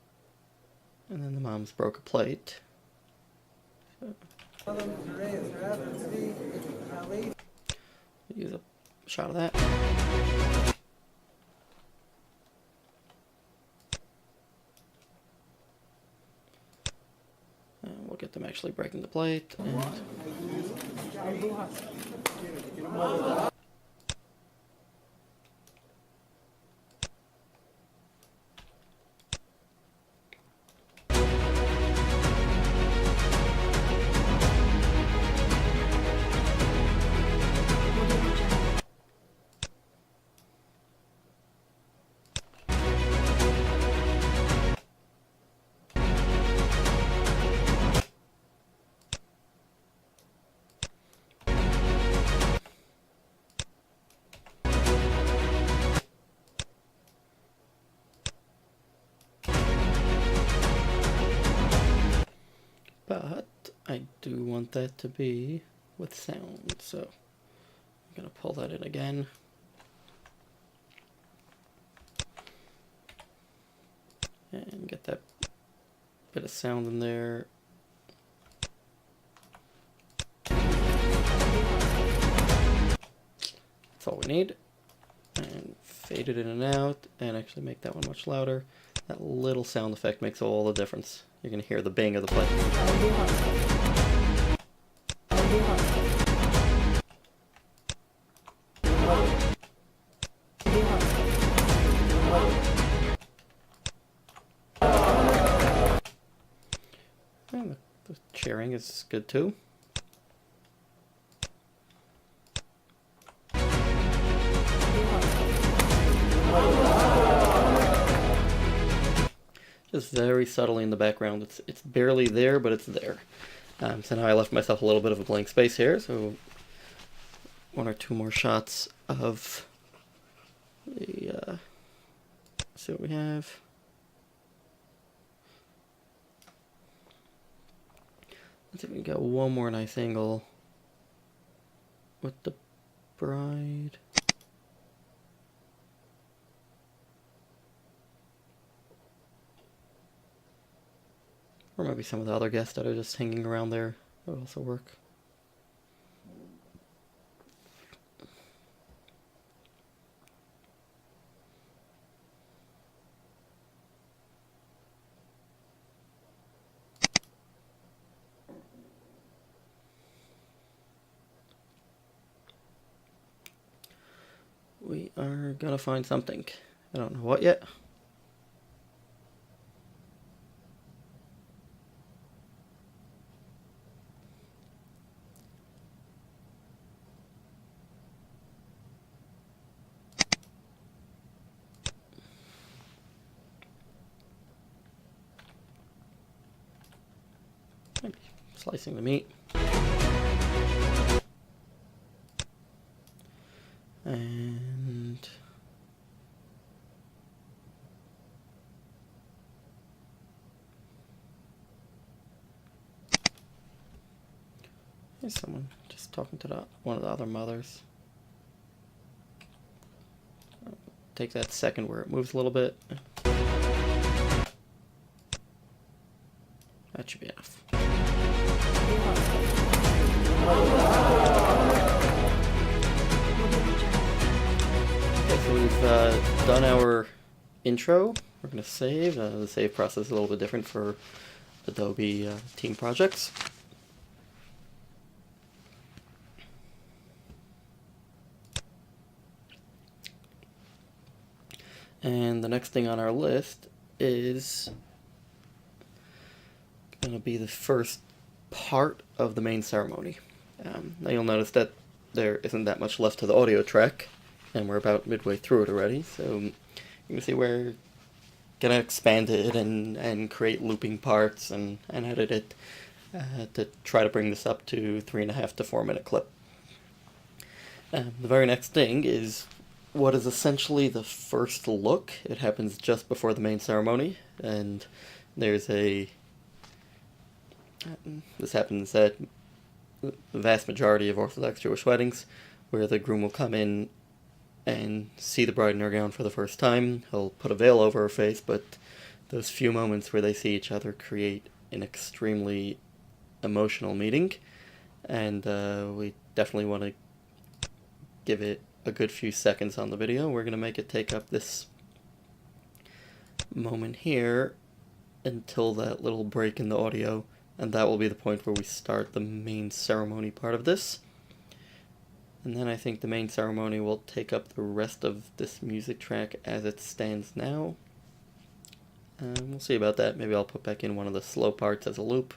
and then the moms broke a plate. So, use a shot of that. We'll get them actually breaking the plate. And but I do want that to be with sound, so I'm going to pull that in again. And get that bit of sound in there. That's all we need. And fade it in and out, and actually make that one much louder. That little sound effect makes all the difference. You're going to hear the bang of the plate. The cheering is good too. Just very subtly in the background. It's barely there, but it's there. So now I left myself a little bit of a blank space here, so one or two more shots of the, let's see what we have. Let's see if we can get one more nice angle with the bride. Or maybe some of the other guests that are just hanging around there. That would also work. We are gonna find something. I don't know what yet. Maybe slicing the meat. And there's someone just talking to one of the other mothers. Take that second where it moves a little bit. That should be enough. Okay, so we've done our intro. We're going to save. The save process is a little bit different for Adobe team projects. And the next thing on our list is going to be the first part of the main ceremony. Now you'll notice that there isn't that much left to the audio track, and we're about midway through it already, so you can see we're going to expand it and create looping parts and edit it to try to bring this up to 3.5 to 4 minute clip. The very next thing is what is essentially the first look. It happens just before the main ceremony, and there's this happens at the vast majority of Orthodox Jewish weddings, where the groom will come in and see the bride in her gown for the first time. He'll put a veil over her face, but those few moments where they see each other create an extremely emotional meeting, and we definitely want to give it a good few seconds on the video. We're going to make it take up this moment here until that little break in the audio, and that will be the point where we start the main ceremony part of this. And then I think the main ceremony will take up the rest of this music track as it stands now. We'll see about that. Maybe I'll put back in one of the slow parts as a loop.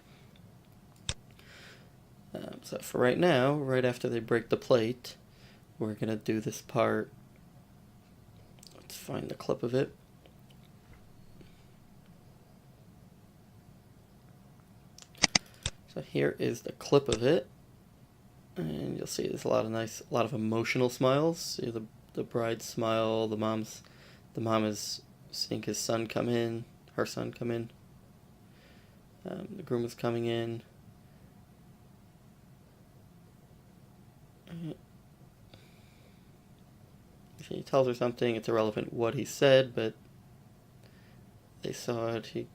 So for right now, right after they break the plate, we're going to do this part. Let's find the clip of it. So here is the clip of it, and you'll see there's a lot of emotional smiles. See the bride smile, the mom is seeing his son come in, her son come in. The groom is coming in. He tells her something. It's irrelevant what he said, but they saw it.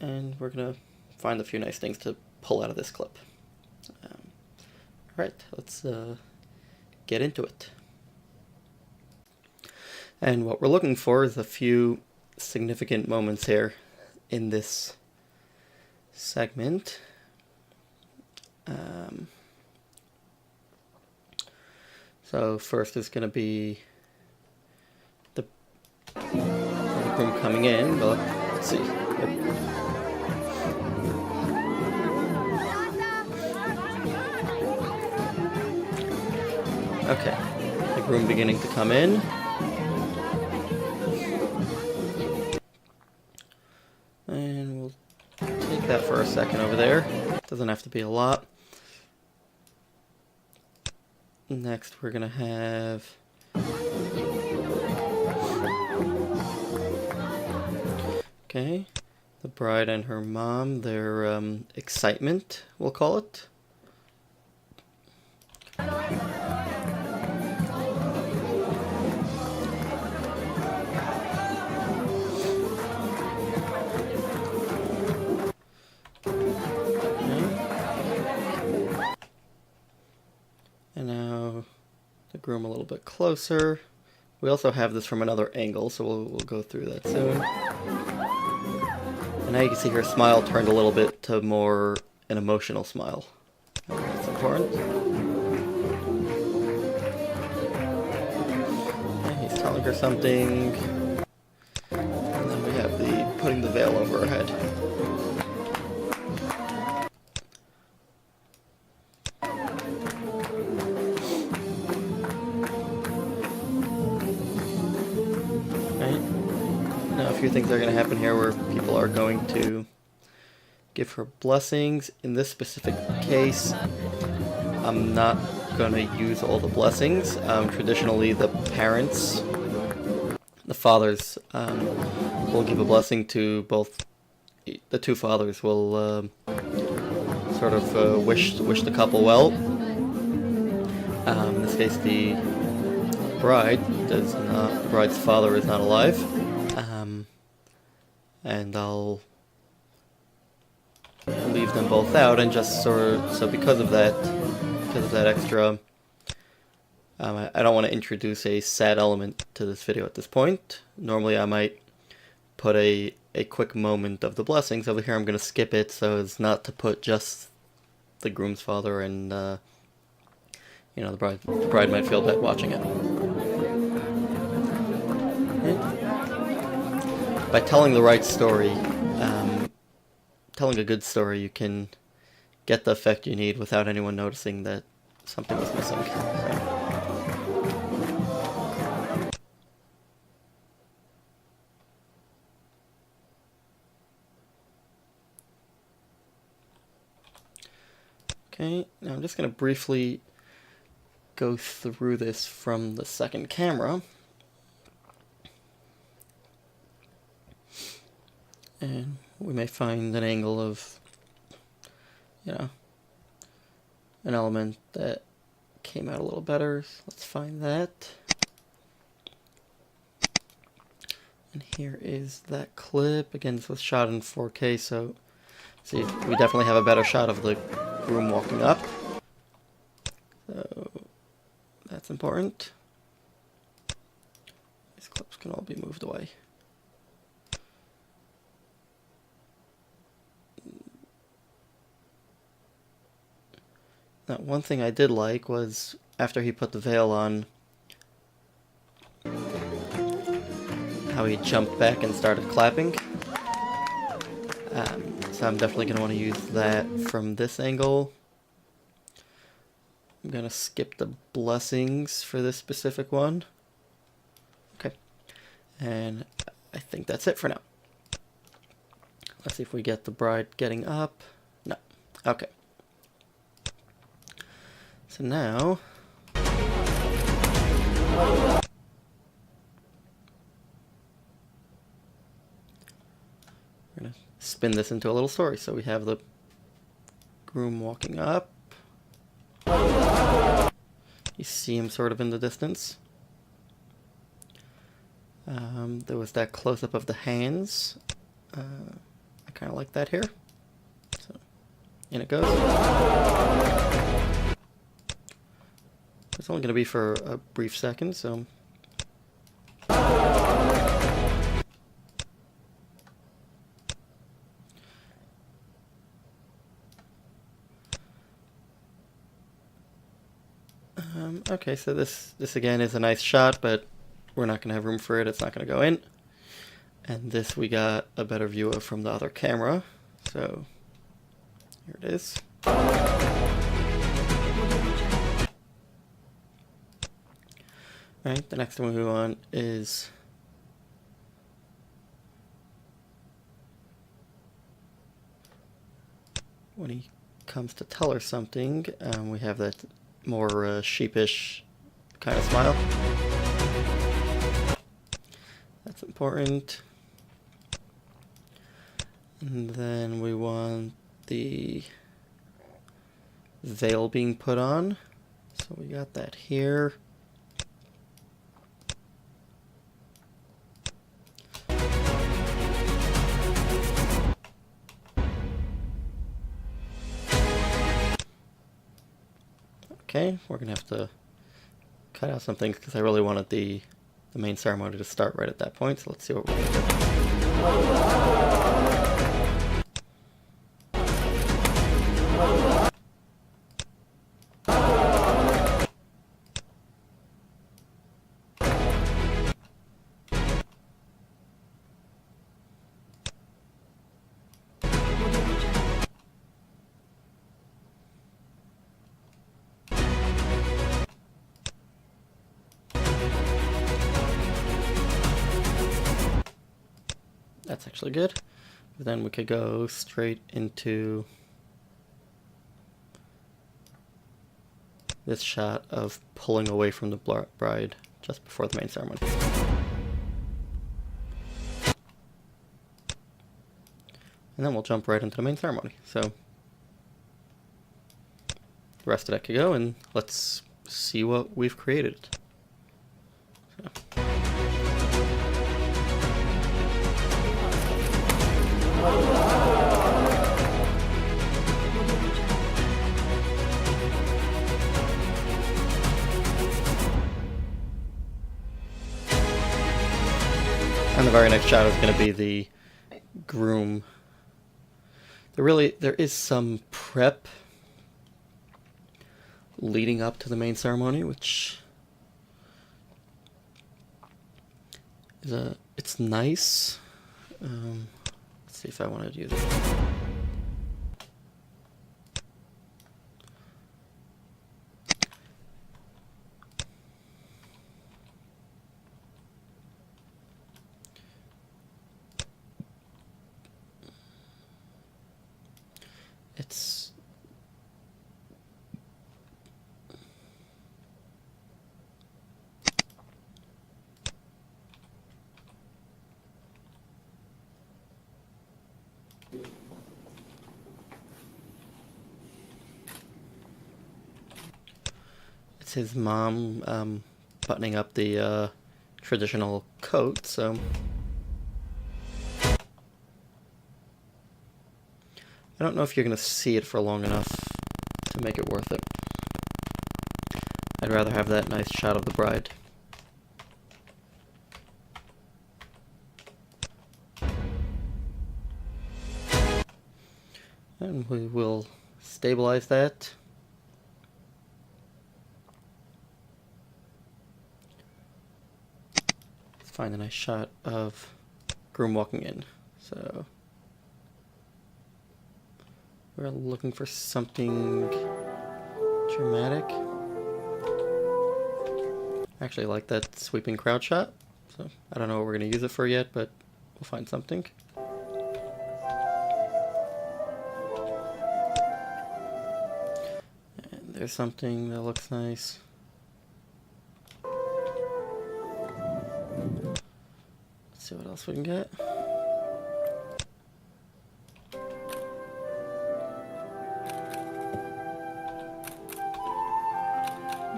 And we're gonna find a few nice things to pull out of this clip. Alright, let's get into it. And what we're looking for is a few significant moments here in this segment. So first is going to be the groom coming in, but let's see. Okay, the groom beginning to come in. And we'll take that for a second over there. Doesn't have to be a lot. Next, we're gonna have okay, the bride and her mom, their excitement, we'll call it. And now the groom a little bit closer. We also have this from another angle, so we'll go through that soon. And now you can see her smile turned a little bit to more an emotional smile. That's important. And he's telling her something. And then we have the putting the veil over her head. A few things are going to happen here where people are going to give her blessings. In this specific case, I'm not going to use all the blessings. Traditionally, the parents, the fathers, will give a blessing to both. The two fathers will sort of wish the couple well. In this case, the bride does not. The bride's father is not alive. And I'll leave them both out, and just so because of that extra, I don't want to introduce a sad element to this video at this point. Normally I might put a quick moment of the blessings. Over here I'm going to skip it so as not to put just the groom's father and the bride might feel bad watching it. By telling the right story, telling a good story, you can get the effect you need without anyone noticing that something was missing. Okay, now I'm just going to briefly go through this from the second camera. And we may find an angle of, an element that came out a little better. So let's find that. And here is that clip. Again, this was shot in 4K, so see, we definitely have a better shot of the groom walking up. So that's important. These clips can all be moved away. Now, one thing I did like was after he put the veil on, how he jumped back and started clapping. So I'm definitely going to want to use that from this angle. I'm going to skip the blessings for this specific one. Okay. And I think that's it for now. Let's see if we get the bride getting up. No. Okay. So now, we're going to spin this into a little story. So we have the groom walking up. You see him sort of in the distance. There was that close-up of the hands. I kind of like that here. So, in it goes. It's only going to be for a brief second, so... Okay, so this again is a nice shot, but we're not going to have room for it. It's not going to go in. And this we got a better view of from the other camera. So here it is. Alright, the next thing we want is when he comes to tell her something, we have that more sheepish kind of smile. That's important. And then we want the veil being put on. So we got that here. Okay, we're gonna have to cut out some things because I really wanted the main ceremony to start right at that point. So let's see what we're gonna do. That's actually good. But then we could go straight into this shot of pulling away from the bride just before the main ceremony. And then we'll jump right into the main ceremony. So the rest of that could go, and let's see what we've created. So. And the very next shot is going to be the groom. There is some prep leading up to the main ceremony, which is it's nice. Let's see if I want to do this. It's his mom buttoning up the traditional coat, so I don't know if you're going to see it for long enough to make it worth it. I'd rather have that nice shot of the bride. And we will stabilize that. Let's find a nice shot of groom walking in. So we're looking for something dramatic. I actually like that sweeping crowd shot, so I don't know what we're going to use it for yet, but we'll find something. And there's something that looks nice. Let's see what else we can get.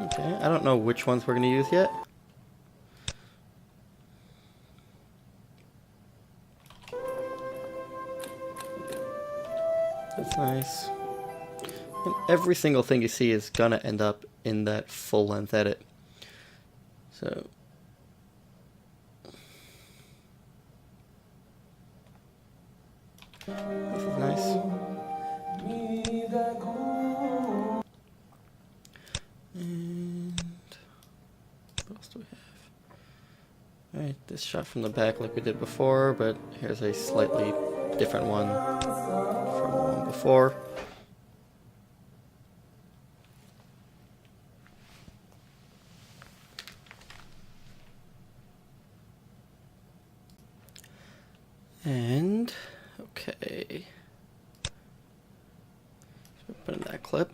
Okay, I don't know which ones we're going to use yet. That's nice. And every single thing you see is going to end up in that full-length edit. So this is nice. And what else do we have? Alright, this shot from the back like we did before, but here's a slightly different one from the one before. And, okay. So put in that clip.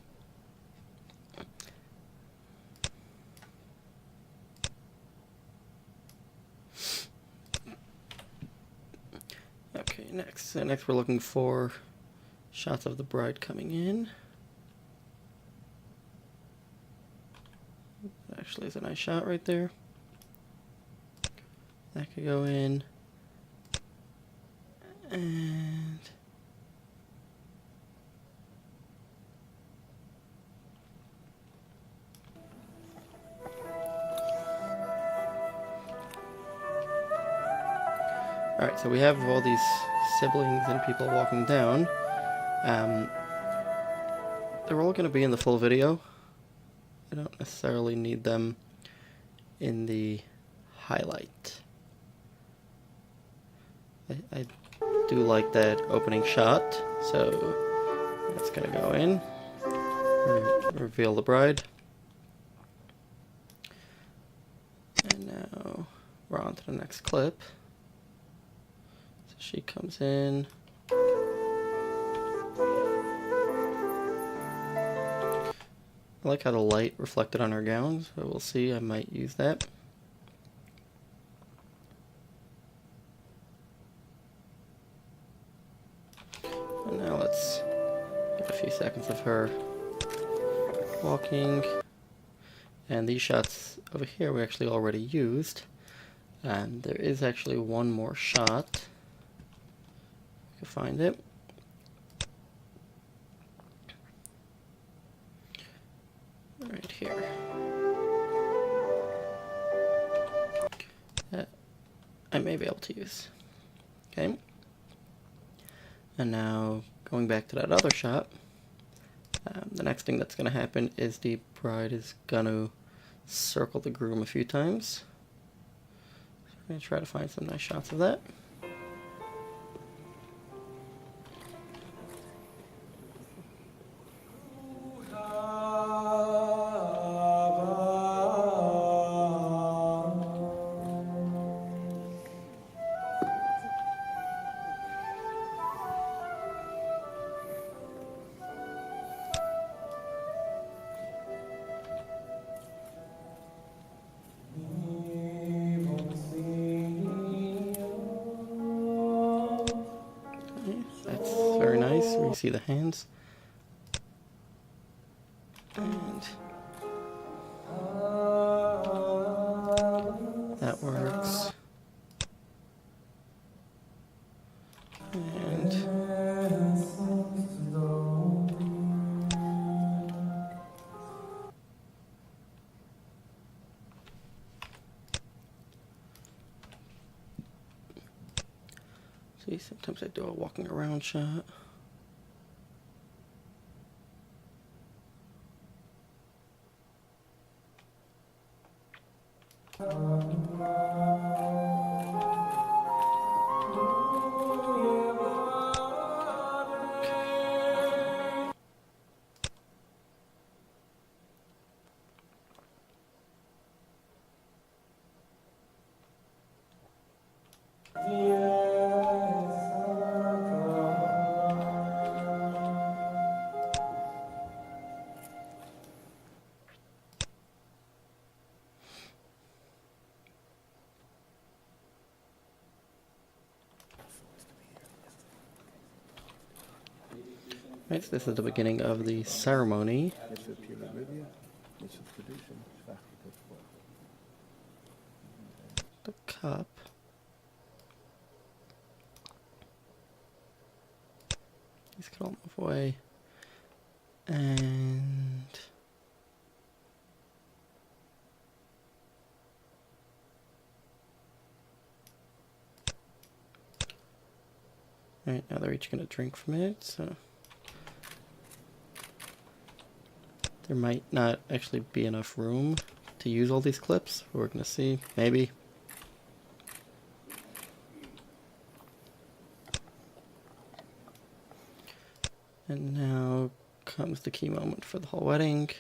Okay, next we're looking for shots of the bride coming in. Actually, is a nice shot right there. That could go in. And alright, so we have all these siblings and people walking down. They're all going to be in the full video. I don't necessarily need them in the highlight. I do like that opening shot, so that's going to go in. Reveal the bride. And now we're on to the next clip. So she comes in. I like how the light reflected on her gown, so we'll see, I might use that. And now let's get a few seconds of her walking. And these shots over here we actually already used. And there is actually one more shot. You can find it. Right here. I may be able to use. Okay. And now going back to that other shot, the next thing that's going to happen is the bride is going to circle the groom a few times. So I'm going to try to find some nice shots of that. Very nice, where you see the hands. And that works. And see, sometimes I do a walking around shot. Right, so this is the beginning of the ceremony. The cup. These can all move away. And right, now they're each gonna drink from it, so there might not actually be enough room to use all these clips. We're gonna see, maybe. And now comes the key moment for the whole wedding.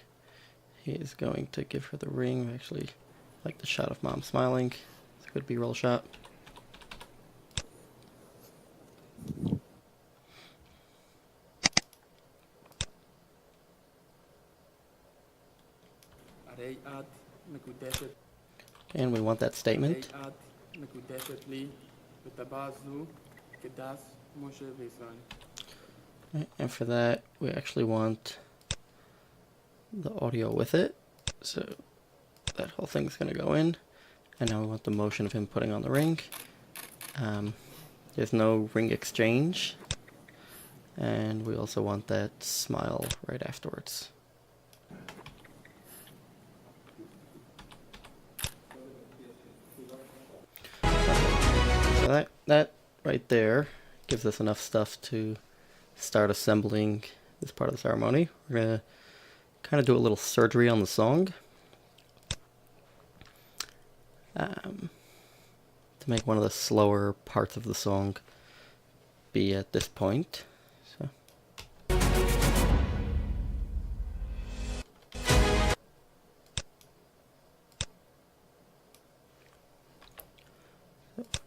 He is going to give her the ring. I actually like the shot of Mom smiling. It's a good B-roll shot. And we want that statement. Right, and for that, we actually want the audio with it. So that whole thing's going to go in. And now we want the motion of him putting on the ring. There's no ring exchange. And we also want that smile right afterwards. So that right there gives us enough stuff to start assembling this part of the ceremony. We're going to kind of do a little surgery on the song. To make one of the slower parts of the song be at this point. So.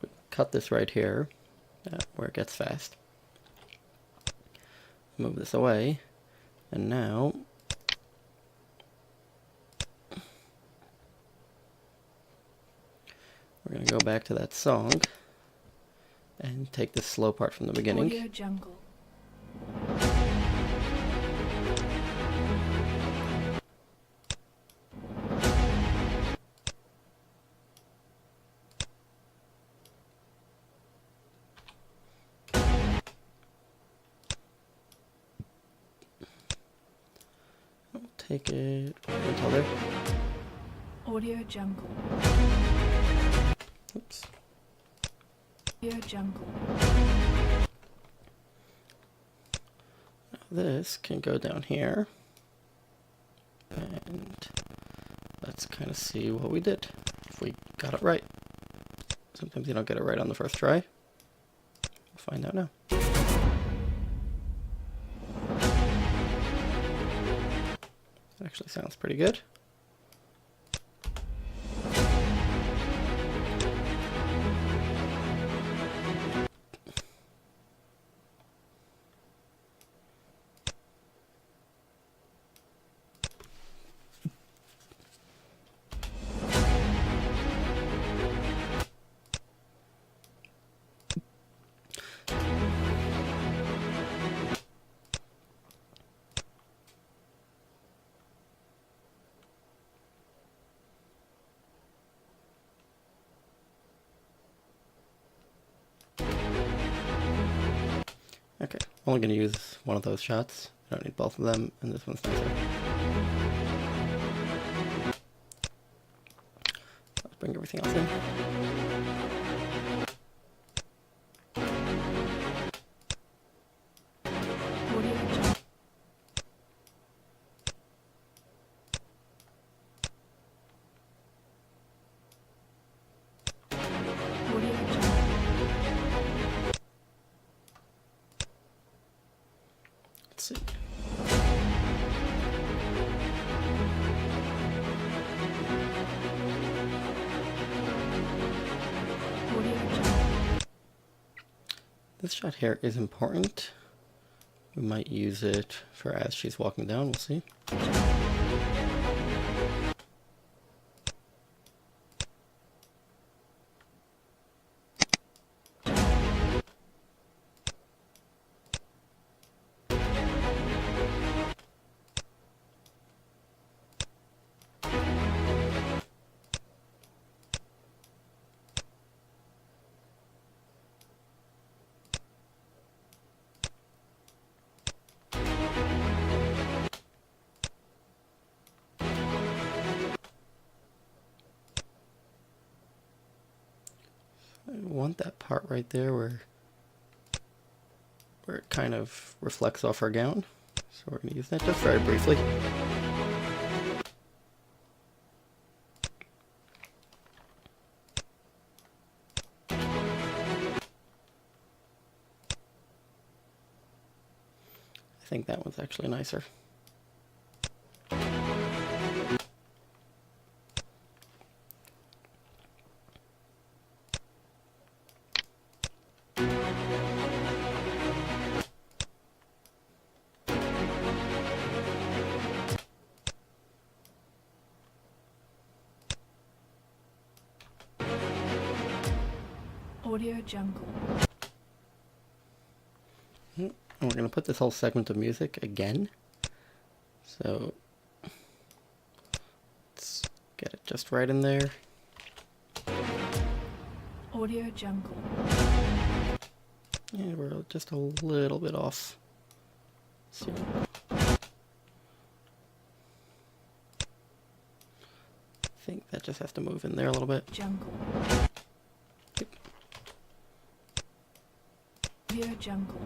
We cut this right here, where it gets fast. Move this away, and now we're going to go back to that song and take this slow part from the beginning. Audio Jungle. I'll take it until there. Audio Jungle. Oops. Audio Jungle. Now this can go down here. And let's kind of see what we did. If we got it right. Sometimes you don't get it right on the first try. We'll find out now. That actually sounds pretty good. Okay, only going to use one of those shots. I don't need both of them, and this one's nicer. Let's bring everything else in. Audio Jungle. Audio Jungle. Let's see. Audio Jungle. This shot here is important. We might use it for as she's walking down, we'll see. I want that part right there where it kind of reflects off our gown. So we're going to use that just very briefly. I think that one's actually nicer. Audio Jungle. And we're going to put this whole segment of music again. So let's get it just right in there. Audio Jungle. And we're just a little bit off. So I think that just has to move in there a little bit. Jungle. Yep. Audio Jungle.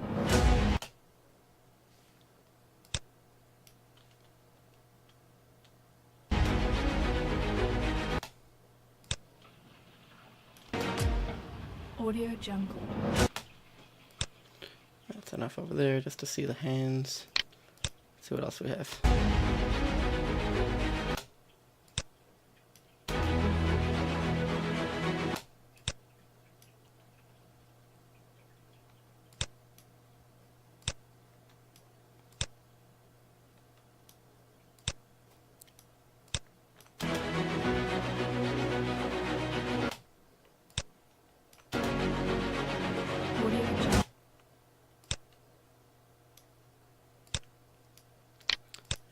Audio Jungle. That's enough over there just to see the hands. Let's see what else we have. Audio Jungle.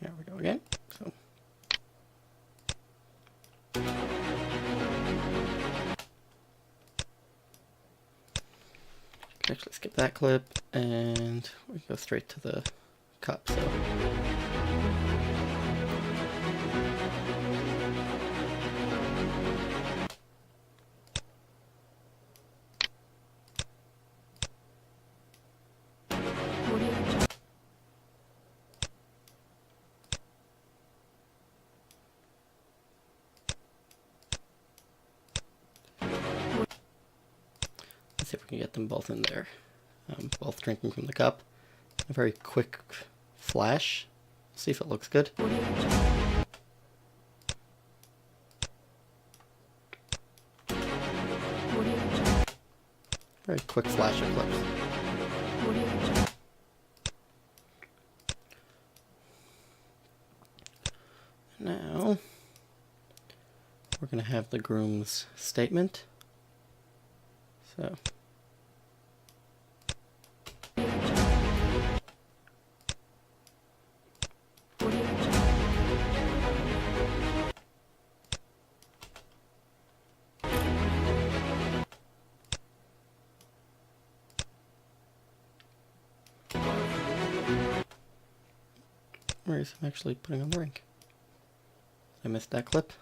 There we go again. So actually skip that clip and we go straight to the cup. So Audio Jungle. let's see if we can get them both in there. Both drinking from the cup. A very quick flash. See if it looks good. Audio Jungle. Audio Jungle. Very quick flash of clips. Audio Jungle. Now we're going to have the groom's statement. So Audio Jungle. where is him actually putting on the ring? I missed that clip.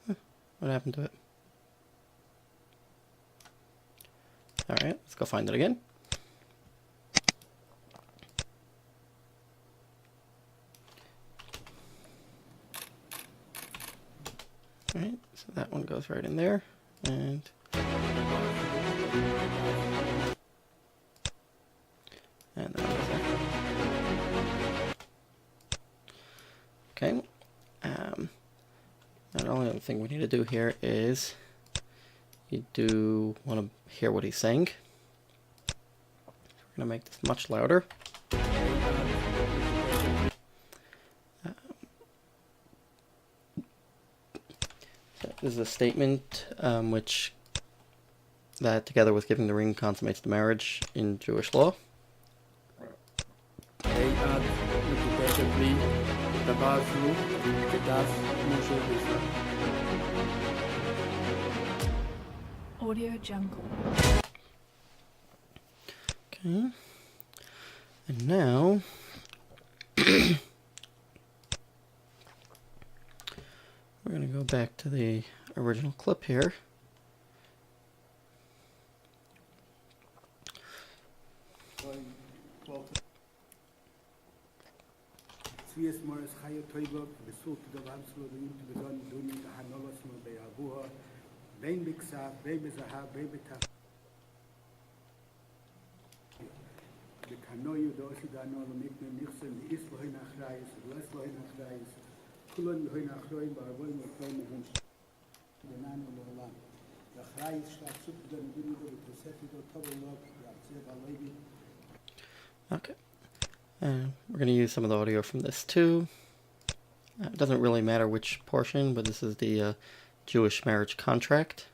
Huh, what happened to it? Alright, let's go find it again. Alright, so that one goes right in there. And that goes there. Okay. Now the only other thing we need to do here is you do want to hear what he's saying. So we're going to make this much louder. So this is a statement which that together with giving the ring consummates the marriage in Jewish law. They add repeatedly the bathroom, the gas, Moshe Israel. Audio Jungle. Okay. And now we're going to go back to the original clip here. Svies Morris Chaya Toiva, Vesult the Vanslo, the Intibizon, Duni, the Hanolos, the Abuha, Bain Bixa, Baby Zaha, Baby Ta. dosi gano lo mikne nixen is lo hin achrayes les lo hin achrayes kulon lo hin achroin barboy mo koin hin denan lo lan the achrayes shat sub den dinu do teseti do tabelok yatse balaydi. Okay. And we're going to use some of the audio from this too. It doesn't really matter which portion, but this is the Jewish marriage contract.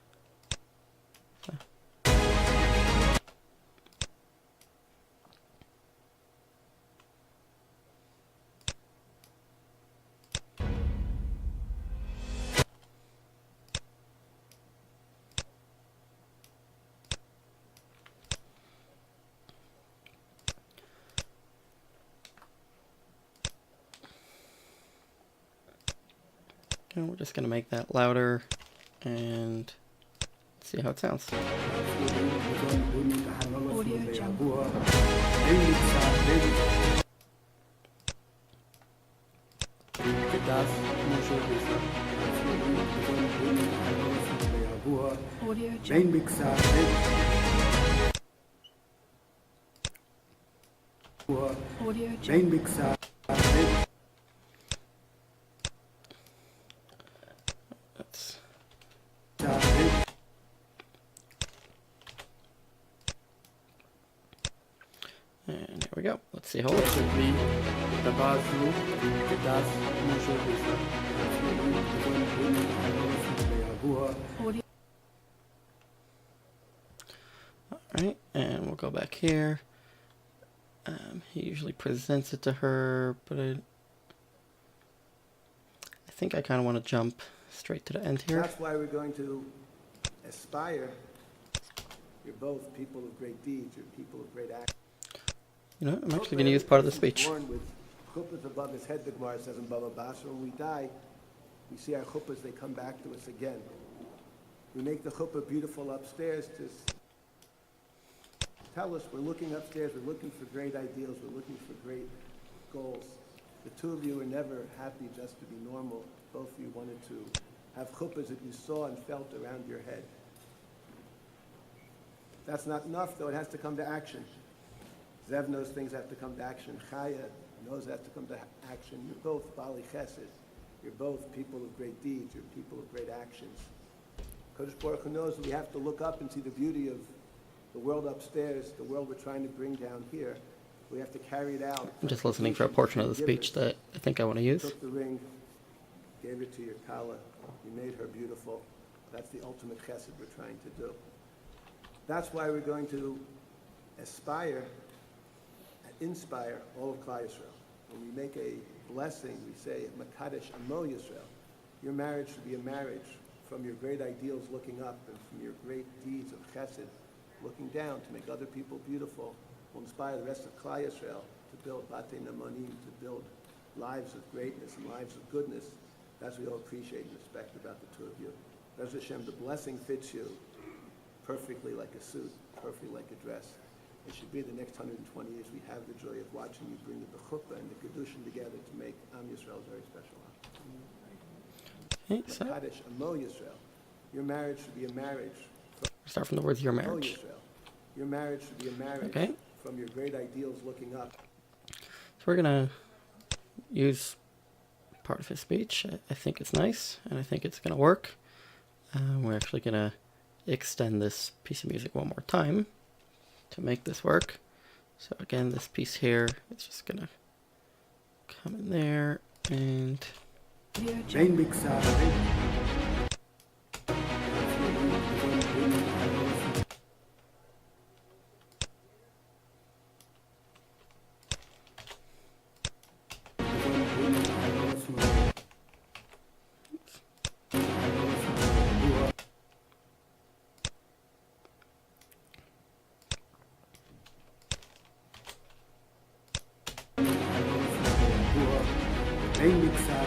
And we're just going to make that louder and see how it sounds. Audio Jungle. כדאס משה בישראל. Audio Vein Jungle. mixa Audio vein Jungle. mixa That's and here we go. Let's see how it works. בלי דבר זו כדאס משה בישראל. Audio. Alright, and we'll go back here. He usually presents it to her, but I think I kind of want to jump straight to the end here. That's why we're going to aspire. You're both people of great deeds. You're people of great acts. You know, I'm actually going to use part of the speech. Born with chuppahs above his head, the Gemara says in Baba Basra. When we die, we see our chuppahs, they come back to us again. We make the chuppah beautiful upstairs to tell us we're looking upstairs, we're looking for great ideals, we're looking for great goals. The two of you were never happy just to be normal. Both of you wanted to have chuppahs that you saw and felt around your head. That's not enough, though. It has to come to action. Zev knows things have to come to action. Chaya knows it has to come to action. You're both Bali Chesed. You're both people of great deeds. You're people of great actions. Kodesh Baruch Hu knows that we have to look up and see the beauty of the world upstairs, the world we're trying to bring down here. We have to carry it out. I'm just listening for a portion of the speech that I think I want to use. Took the ring, gave it to your Kala. You made her beautiful. That's the ultimate chesed we're trying to do. That's why we're going to aspire and inspire all of Klal Yisrael. When we make a blessing, we say, Makadesh Amo Yisrael. Your marriage should be a marriage from your great ideals looking up and from your great deeds of chesed looking down to make other people beautiful. Will inspire the rest of Klal Yisrael to build Batei Namonim, to build lives of greatness and lives of goodness. That's what we all appreciate and respect about the two of you. Bez Hashem, the blessing fits you perfectly like a suit, perfectly like a dress. It should be the next 120 years we have the joy of watching you bring the chuppah and the kedushin together to make Am Yisrael very special. Okay, so Makadesh Amo Yisrael. Your marriage should be a marriage. start from the words your Amo marriage. Yisrael. Your marriage should be a marriage Okay. from your great ideals looking up. So we're going to use part of his speech. I think it's nice, and I think it's going to work. We're actually going to extend this piece of music one more time to make this work. So again, this piece here, it's just going to come in there, and Audio vein Jungle. mixa vein mixa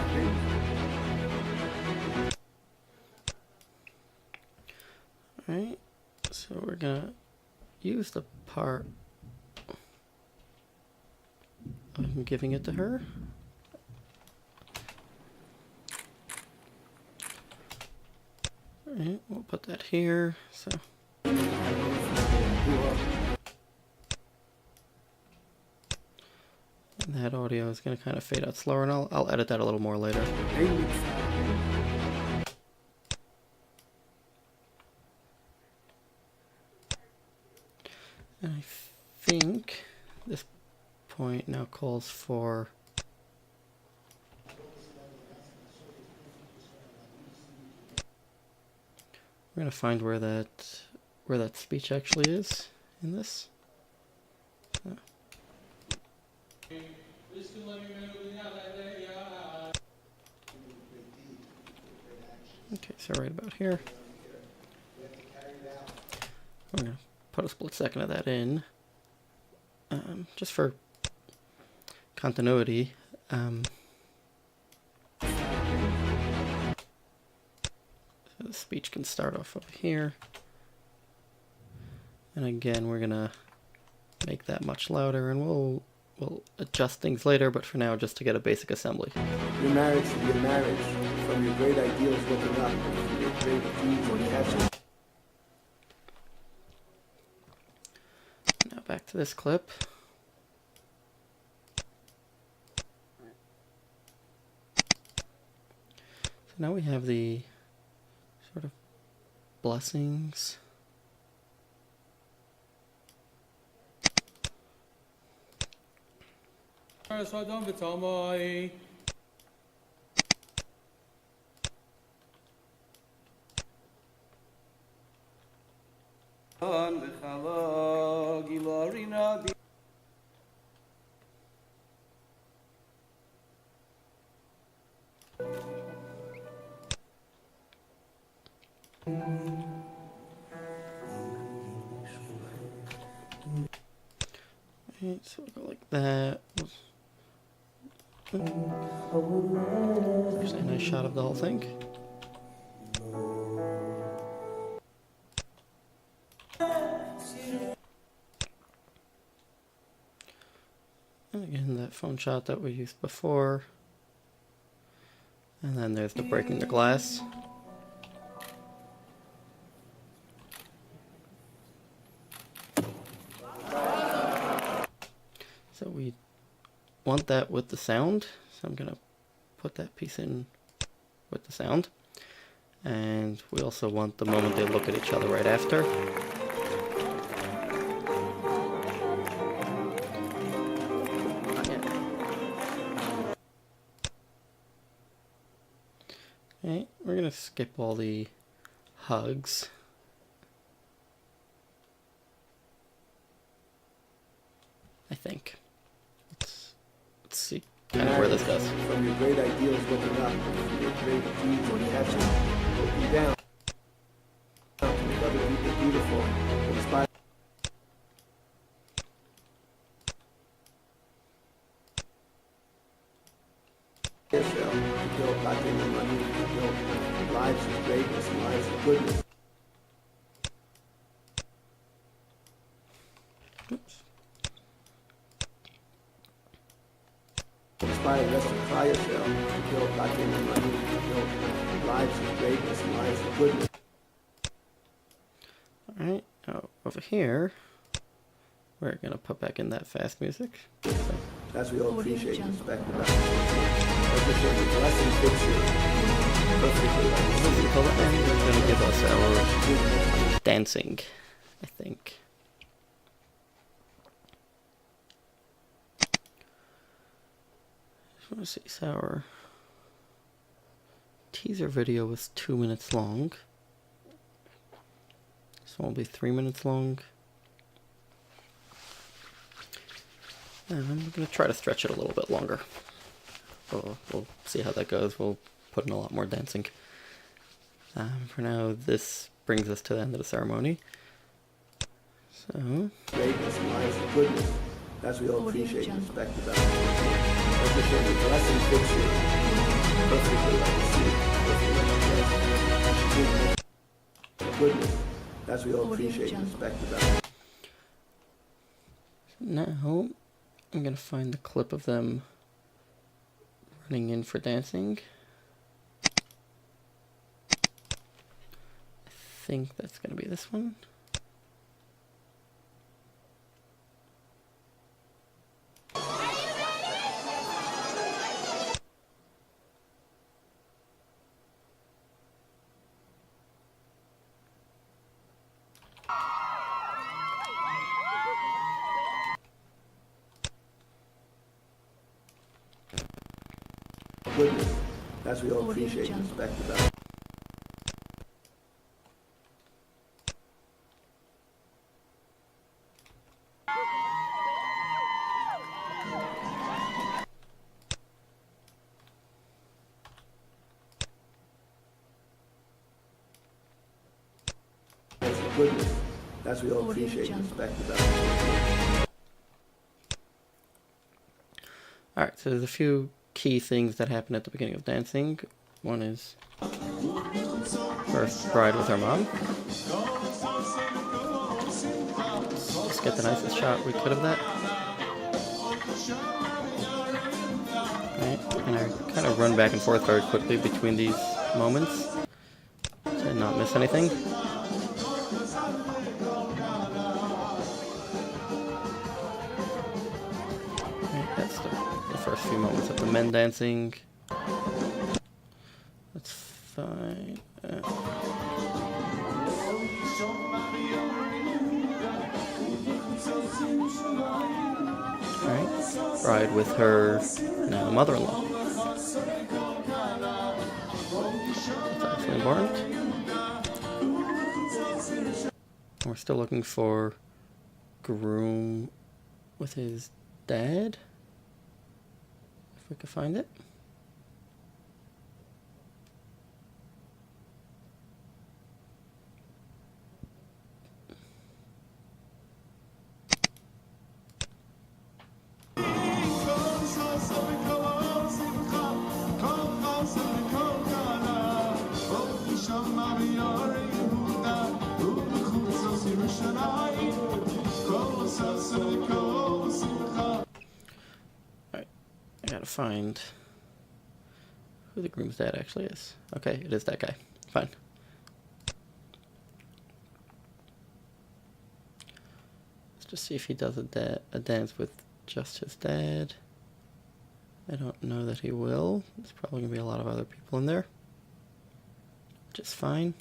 alright, so we're going to use the part I'm giving it to her. Alright, we'll put that here, so head audio is going to kind of fade out slower, and I'll edit that a little more later. And I think this point now calls for we're going to find where that speech actually is in this. Okay, so right about here. I'm going to put a split second of that in, just for continuity. So the speech can start off over here. And again, we're going to make that much louder, and we'll adjust things later, but for now, just to get a basic assembly. Your marriage should be a marriage from your great ideals looking up, from your great deeds and catching. Now back to this clip. So now we have the sort of blessings. Right, so we'll go like that. Actually, a nice shot of the whole thing. And again, that phone shot that we used before. And then there's the breaking the glass. So we want that with the sound, so I'm going to put that piece in with the sound. And we also want the moment they look at each other right after. Okay, we're going to skip all the hugs. I think. Let's see kind of where this goes. From your great ideals looking up, from your great deeds and catching, looking down. With other people beautiful, inspired. Yourself, to build Latin and money, to build lives of greatness and lives of goodness. Oops. Inspired us to try yourself, to build Latin and money, to build lives of greatness and lives of goodness. Alright, now over here, we're going to put back in that fast music. So, That's what we all appreciate and respect about it. Everything, the blessing fits you perfectly. and we're going to give us our dancing, I think. Just want to see, so our teaser video was 2 minutes long. This one will be 3 minutes long. And I'm going to try to stretch it a little bit longer. We'll see how that goes. We'll put in a lot more dancing. For now, this brings us to the end of the ceremony. So, Greatness and lives of goodness. That's what we all appreciate and respect about it. Everything, the blessing fits you perfectly like a seed. Perfectly. Goodness. That's what we all appreciate and respect about it. now I'm going to find the clip of them running in for dancing. I think that's going to be this one. goodness. That's what we all appreciate and respect about it. That's the goodness. That's what we all appreciate and respect about it. Alright, so there's a few key things that happen at the beginning of dancing. One is first bride with her mom. Let's get the nicest shot we could of that. Right, and I kind of run back and forth very quickly between these moments to not miss anything. Right, that's the first few moments of the men dancing. That's fine. Alright, bride with her now mother-in-law. That's actually important. We're still looking for groom with his dad, if we could find it. Alright, I gotta find who the groom's dad actually is. Okay, it is that guy. Fine. Let's just see if he does a dance with just his dad. I don't know that he will. There's probably gonna be a lot of other people in there, which is fine.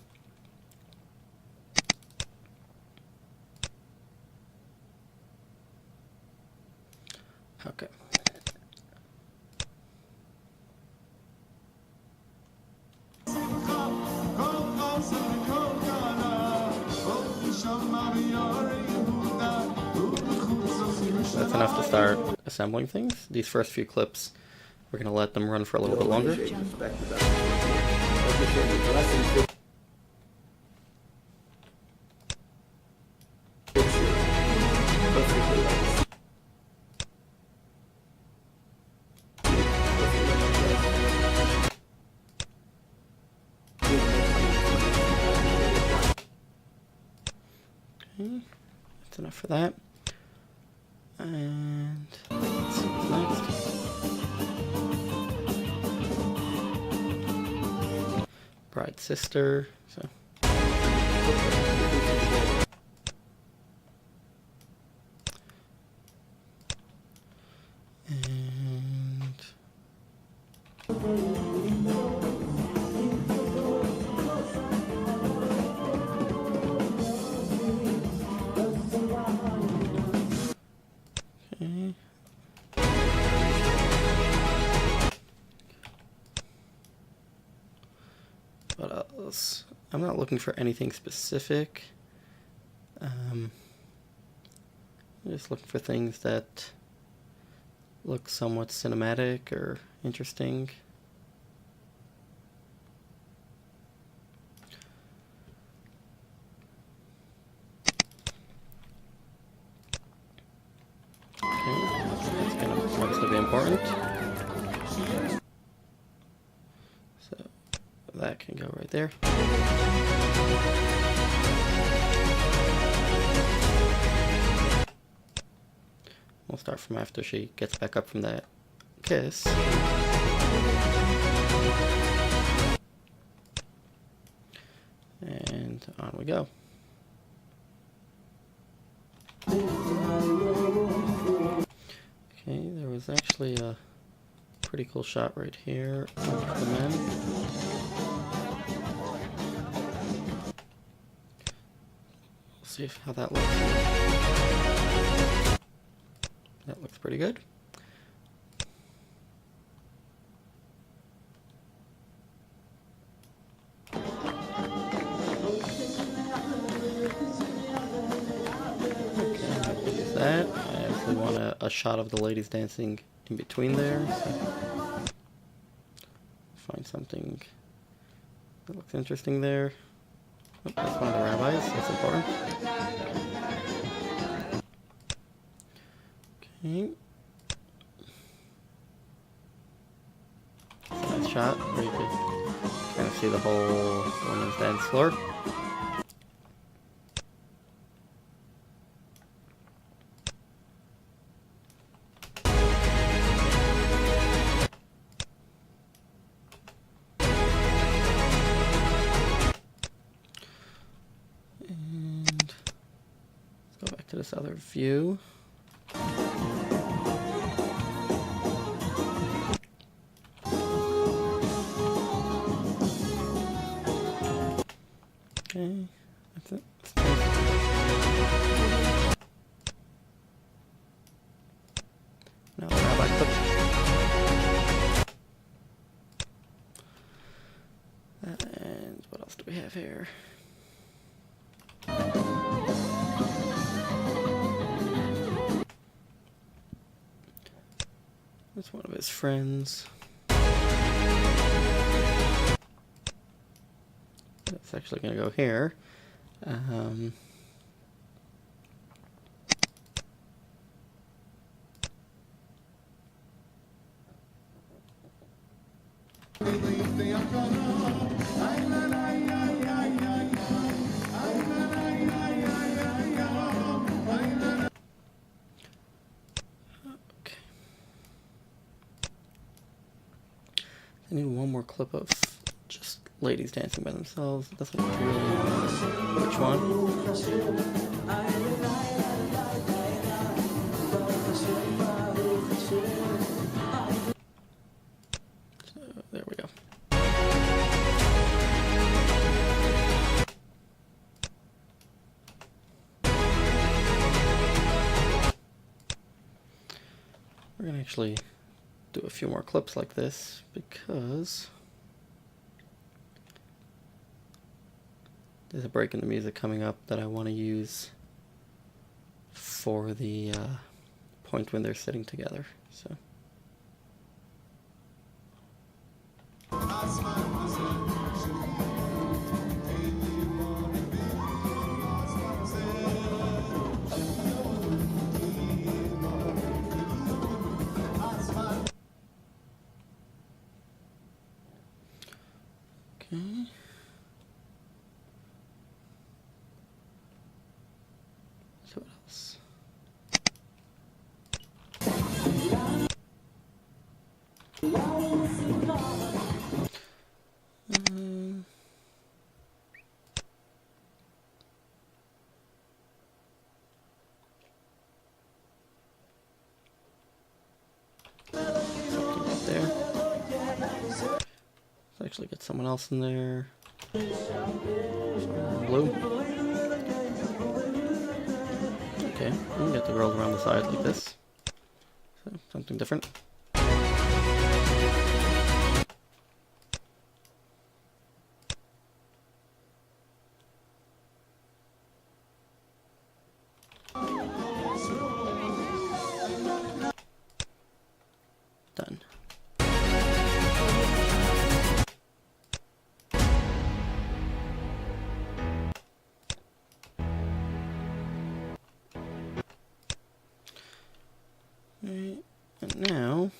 Okay. That's enough to start assembling things. These first few clips, we're going to let them run for a little bit longer. Appreciate and respect about it. Appreciate the blessings. Okay, that's enough for that. And let's see what's next. Bride's sister. So. And okay. What else? I'm not looking for anything specific. I'm just looking for things that look somewhat cinematic or interesting. Okay, that's kind of looks to be important. So that can go right there. We'll start from after she gets back up from that kiss. And on we go. Okay, there was actually a pretty cool shot right here of the men. We'll see how that looks. That looks pretty good. that. I actually want a shot of the ladies dancing in between there. So find something that looks interesting there. Oh, that's one of the rabbis. That's important. Okay. That's a nice shot where you could kind of see the whole women's dance floor. And let's go back to this other view. Okay, that's it. Now rabbi clip. And what else do we have here? That's one of his friends. It's actually going to go here. Okay. I need one more clip of just ladies dancing by themselves. It doesn't really know which one. So there we go. We're gonna actually do a few more clips like this because there's a break in the music coming up that I want to use for the point when they're sitting together. So. Okay. So what else? Something up there. Let's actually get someone else in there. Blue. Okay, we can get the girls around the side like this. So, something different. Done. Right, and now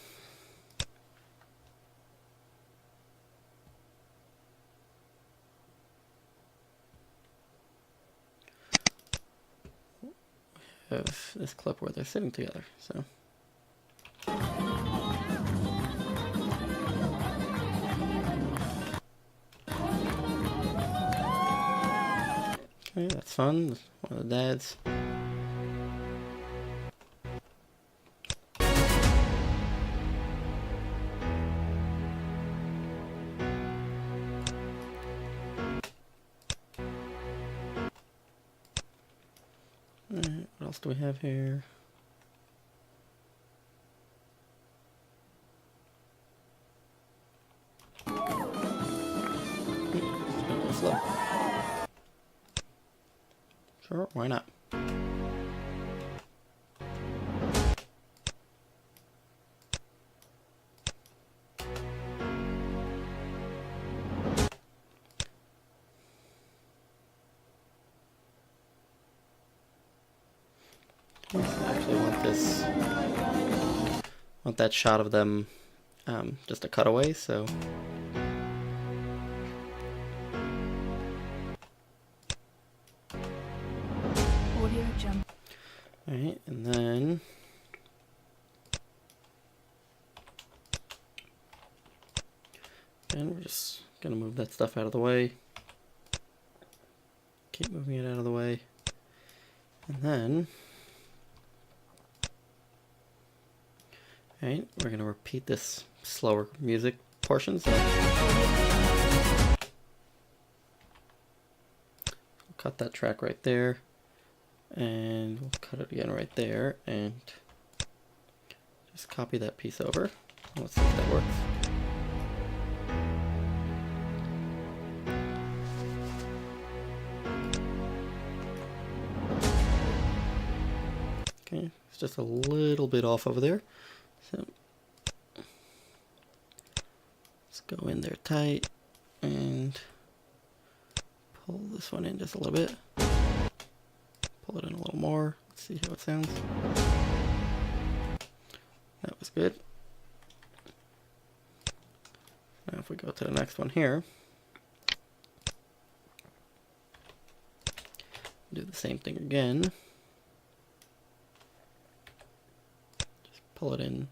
we have this clip where they're sitting together, so. Okay, that's fun. That's one of the dads. Alright, what else do we have here? Slow. Sure, why not? I actually want that shot of them, just a cutaway, so. Audio jump. Alright, and then we're just gonna move that stuff out of the way. Keep moving it out of the way. And then we're gonna repeat this slower music portion. So we'll cut that track right there. And we'll cut it again right there and just copy that piece over. Let's see if that works. Okay, it's just a little bit off over there. So let's go in there tight and pull this one in just a little bit. Pull it in a little more. Let's see how it sounds. That was good. Now if we go to the next one here, do the same thing again. Just pull it in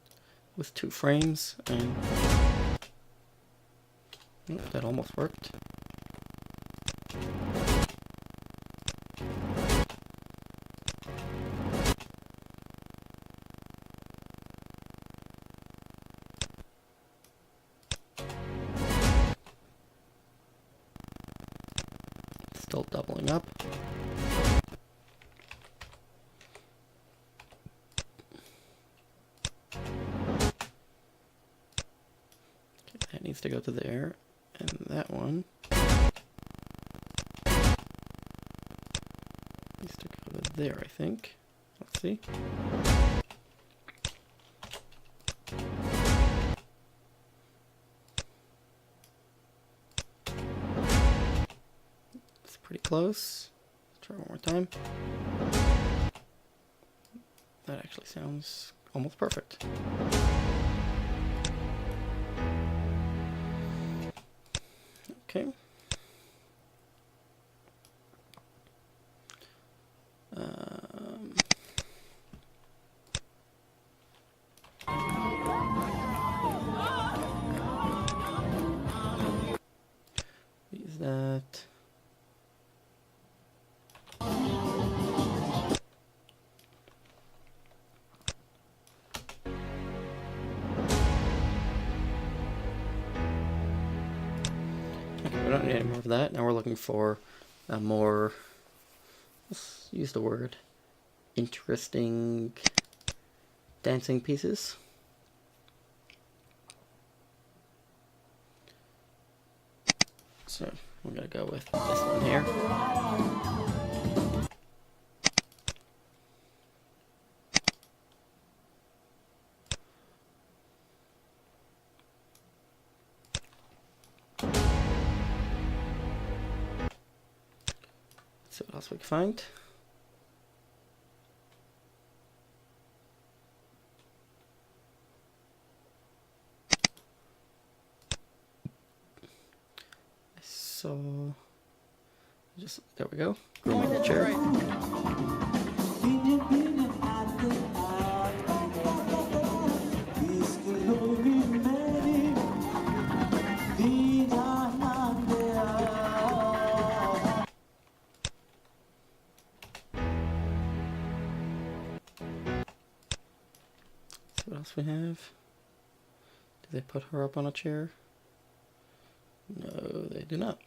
with 2 frames and that almost worked. Still doubling up. Okay, that needs to go to there, and that one needs to go to there, I think. Let's see. Pretty close. Let's try one more time. That actually sounds almost perfect. Okay. Use that. We don't need any more of that. Now we're looking for a more, let's use the word, interesting dancing pieces. So we're going to go with this one here. See what else we can find. So just there we go. Groom on the chair. What else we have? Do they put her up on a chair? No, they do not.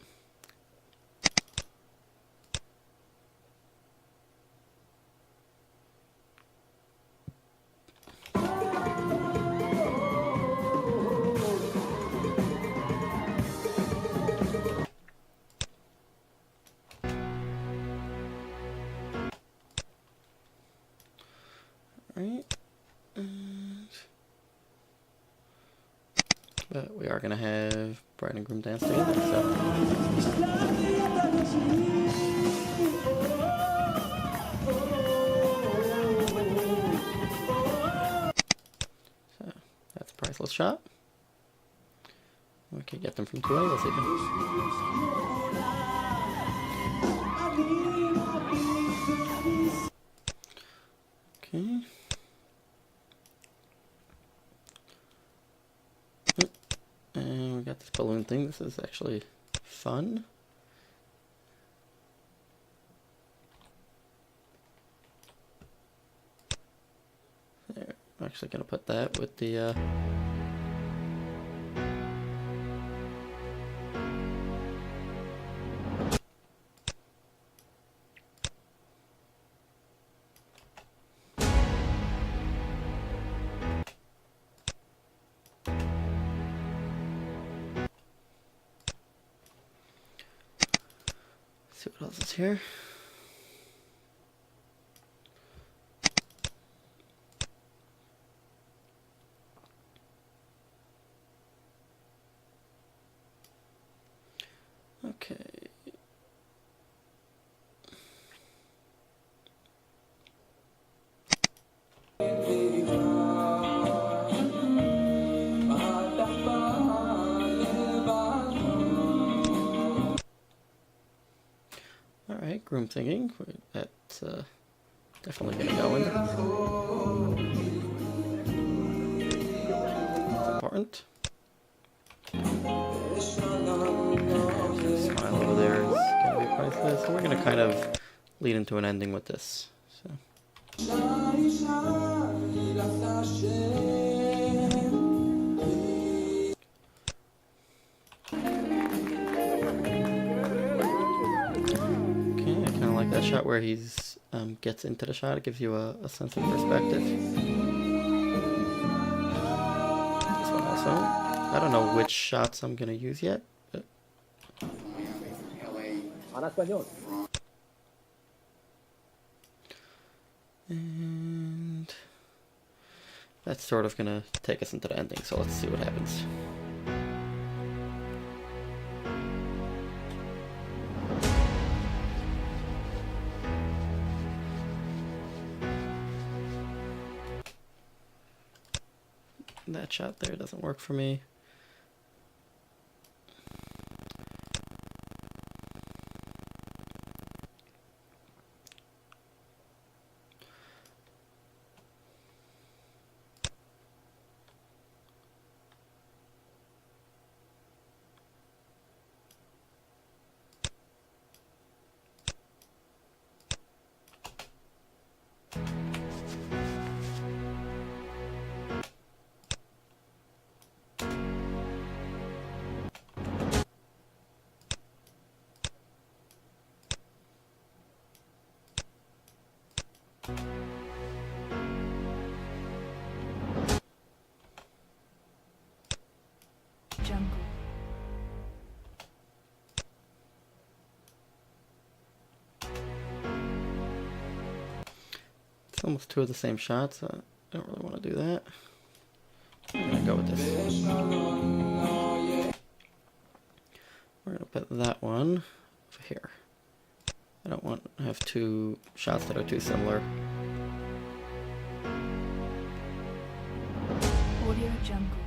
Alright. But we are going to have bride and groom dance together, so. shot. We can get them from two angles even. Okay. And we got this balloon thing. This is actually fun. There. I'm actually going to put that with the see what else is here. Okay. Alright, groom singing. That's definitely gonna go in. Important. Smile over there is gonna be priceless. So we're gonna kind of lead into an ending with this. So. That shot where he's gets into the shot, it gives you a sense of perspective. This one also. I don't know which shots I'm gonna use yet, but and that's sort of gonna take us into the ending, so let's see what happens. That shot there doesn't work for me. Jungle. It's almost two of the same shots, so I don't really want to do that. I'm gonna go with this. We're gonna put that one over here. I don't want to have two shots that are too similar. Audio Jungle.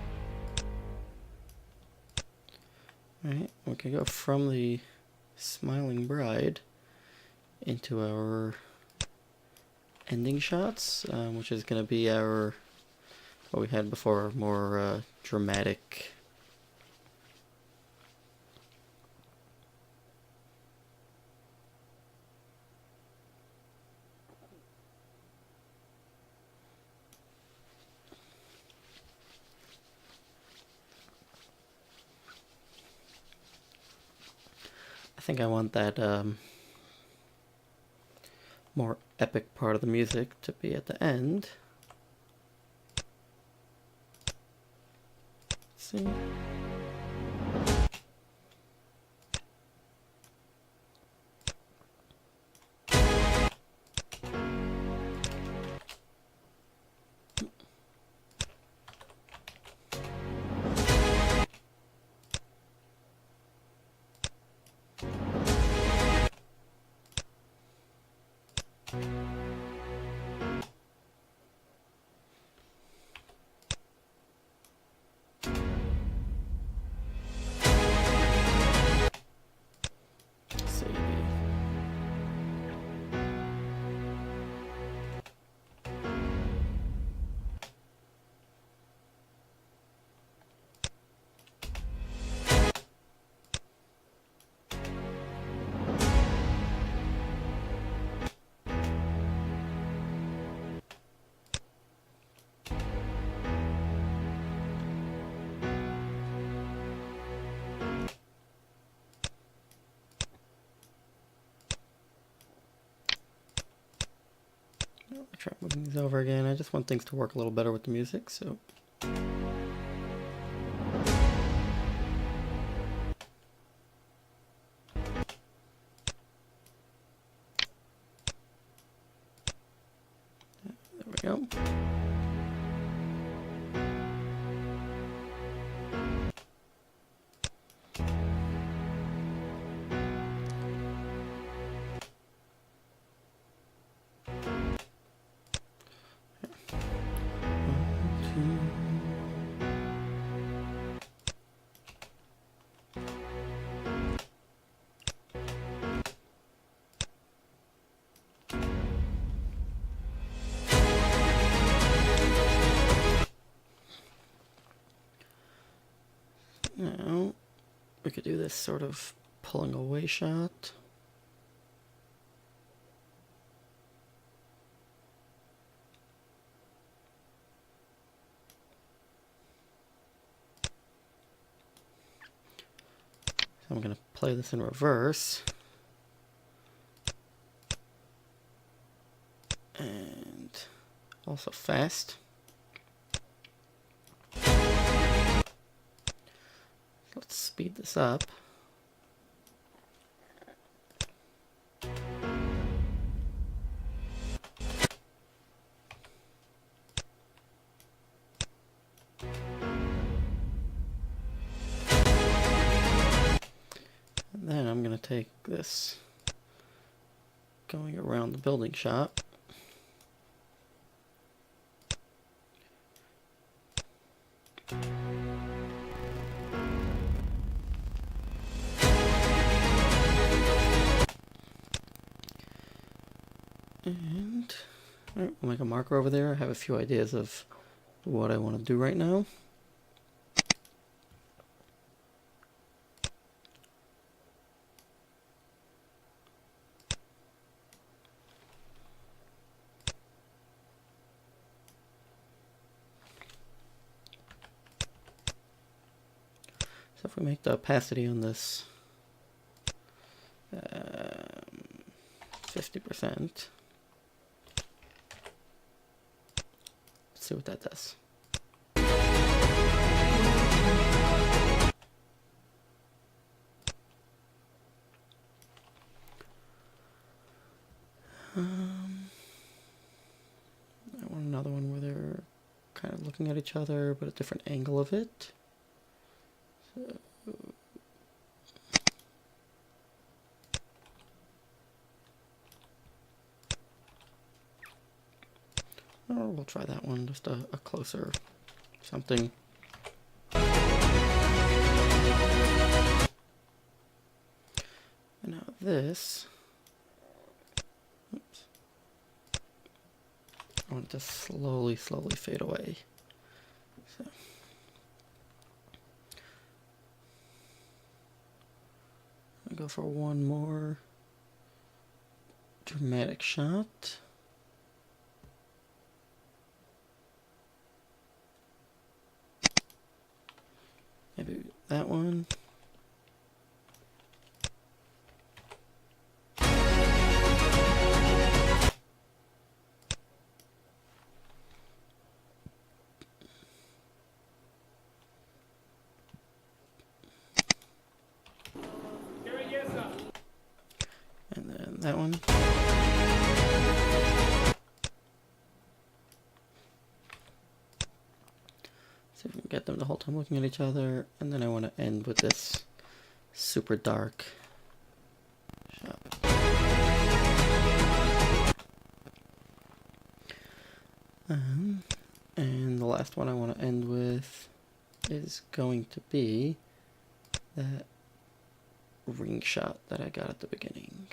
Alright, we can go from the Smiling Bride into our ending shots, which is going to be our, what we had before, more dramatic. I think I want that more epic part of the music to be at the end. Let's see. try moving these over again. I just want things to work a little better with the music, so. There we go. Now, we could do this sort of pulling away shot. So I'm going to play this in reverse. And also fast. Let's speed this up. And then I'm going to take this going around the building shop. And alright, we'll make a marker over there. I have a few ideas of what I want to do right now. So if we make the opacity on this 50%. See what that does. I want another one where they're kind of looking at each other, but a different angle of it. So, or we'll try that one, just a closer something. And now this, oops, I want it to slowly fade away. So, I'll go for one more dramatic shot. Maybe that one. And then that one. See if we can get them the whole time looking at each other, and then I want to end with this super dark shot. And the last one I want to end with is going to be that ring shot that I got at the beginning.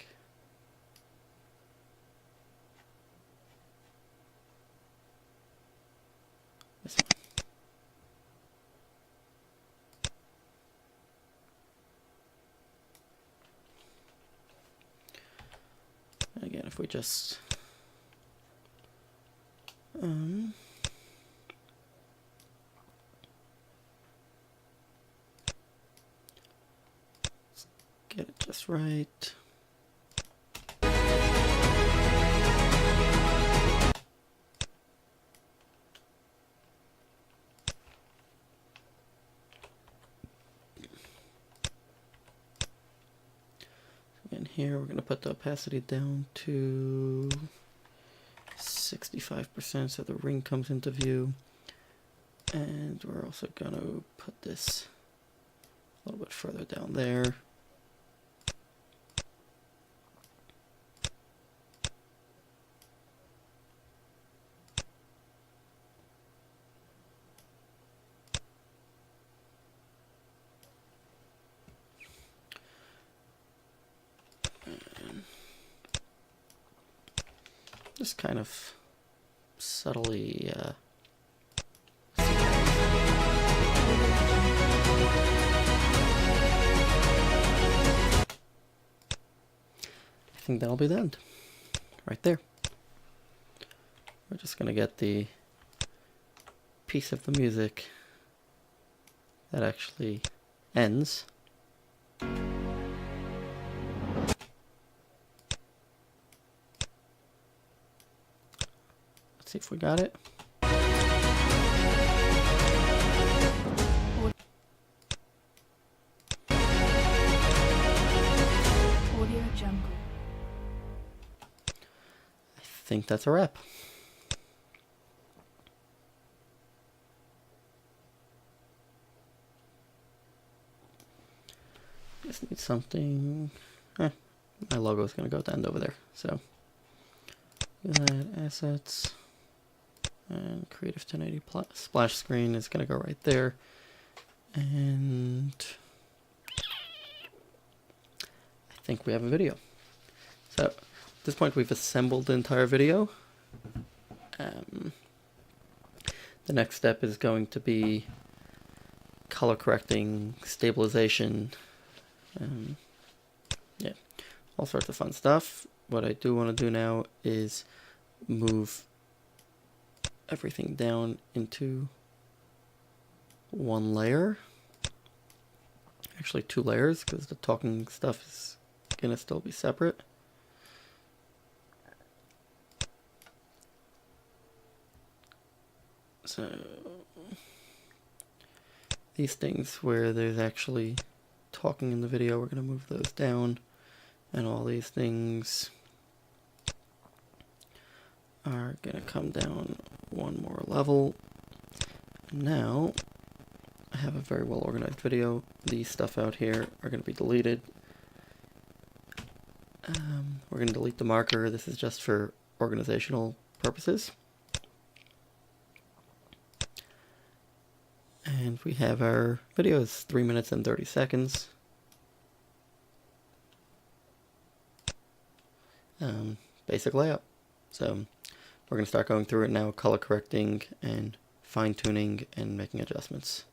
This one. Again, if we just let's get it just right. here we're going to put the opacity down to 65% so the ring comes into view. And we're also going to put this a little bit further down there. Just kind of subtly I think that'll be the end right there. We're just gonna get the piece of the music that actually ends. Let's see if we got it. Audio Jungle. I think that's a wrap. Just need something. My logo is going to go at the end over there. So, that assets and Creative 1080 splash screen is going to go right there. And I think we have a video. So, at this point, we've assembled the entire video. The next step is going to be color correcting, stabilization, yeah, all sorts of fun stuff. What I do want to do now is move everything down into one layer. Actually, two layers, because the talking stuff is going to still be separate. So, these things where there's actually talking in the video, we're going to move those down. And all these things are going to come down one more level. Now, I have a very well organized video. These stuff out here are going to be deleted. We're going to delete the marker. This is just for organizational purposes. And we have our video is 3 minutes and 30 seconds. Basic layout. So we're going to start going through it now, color correcting and fine tuning and making adjustments.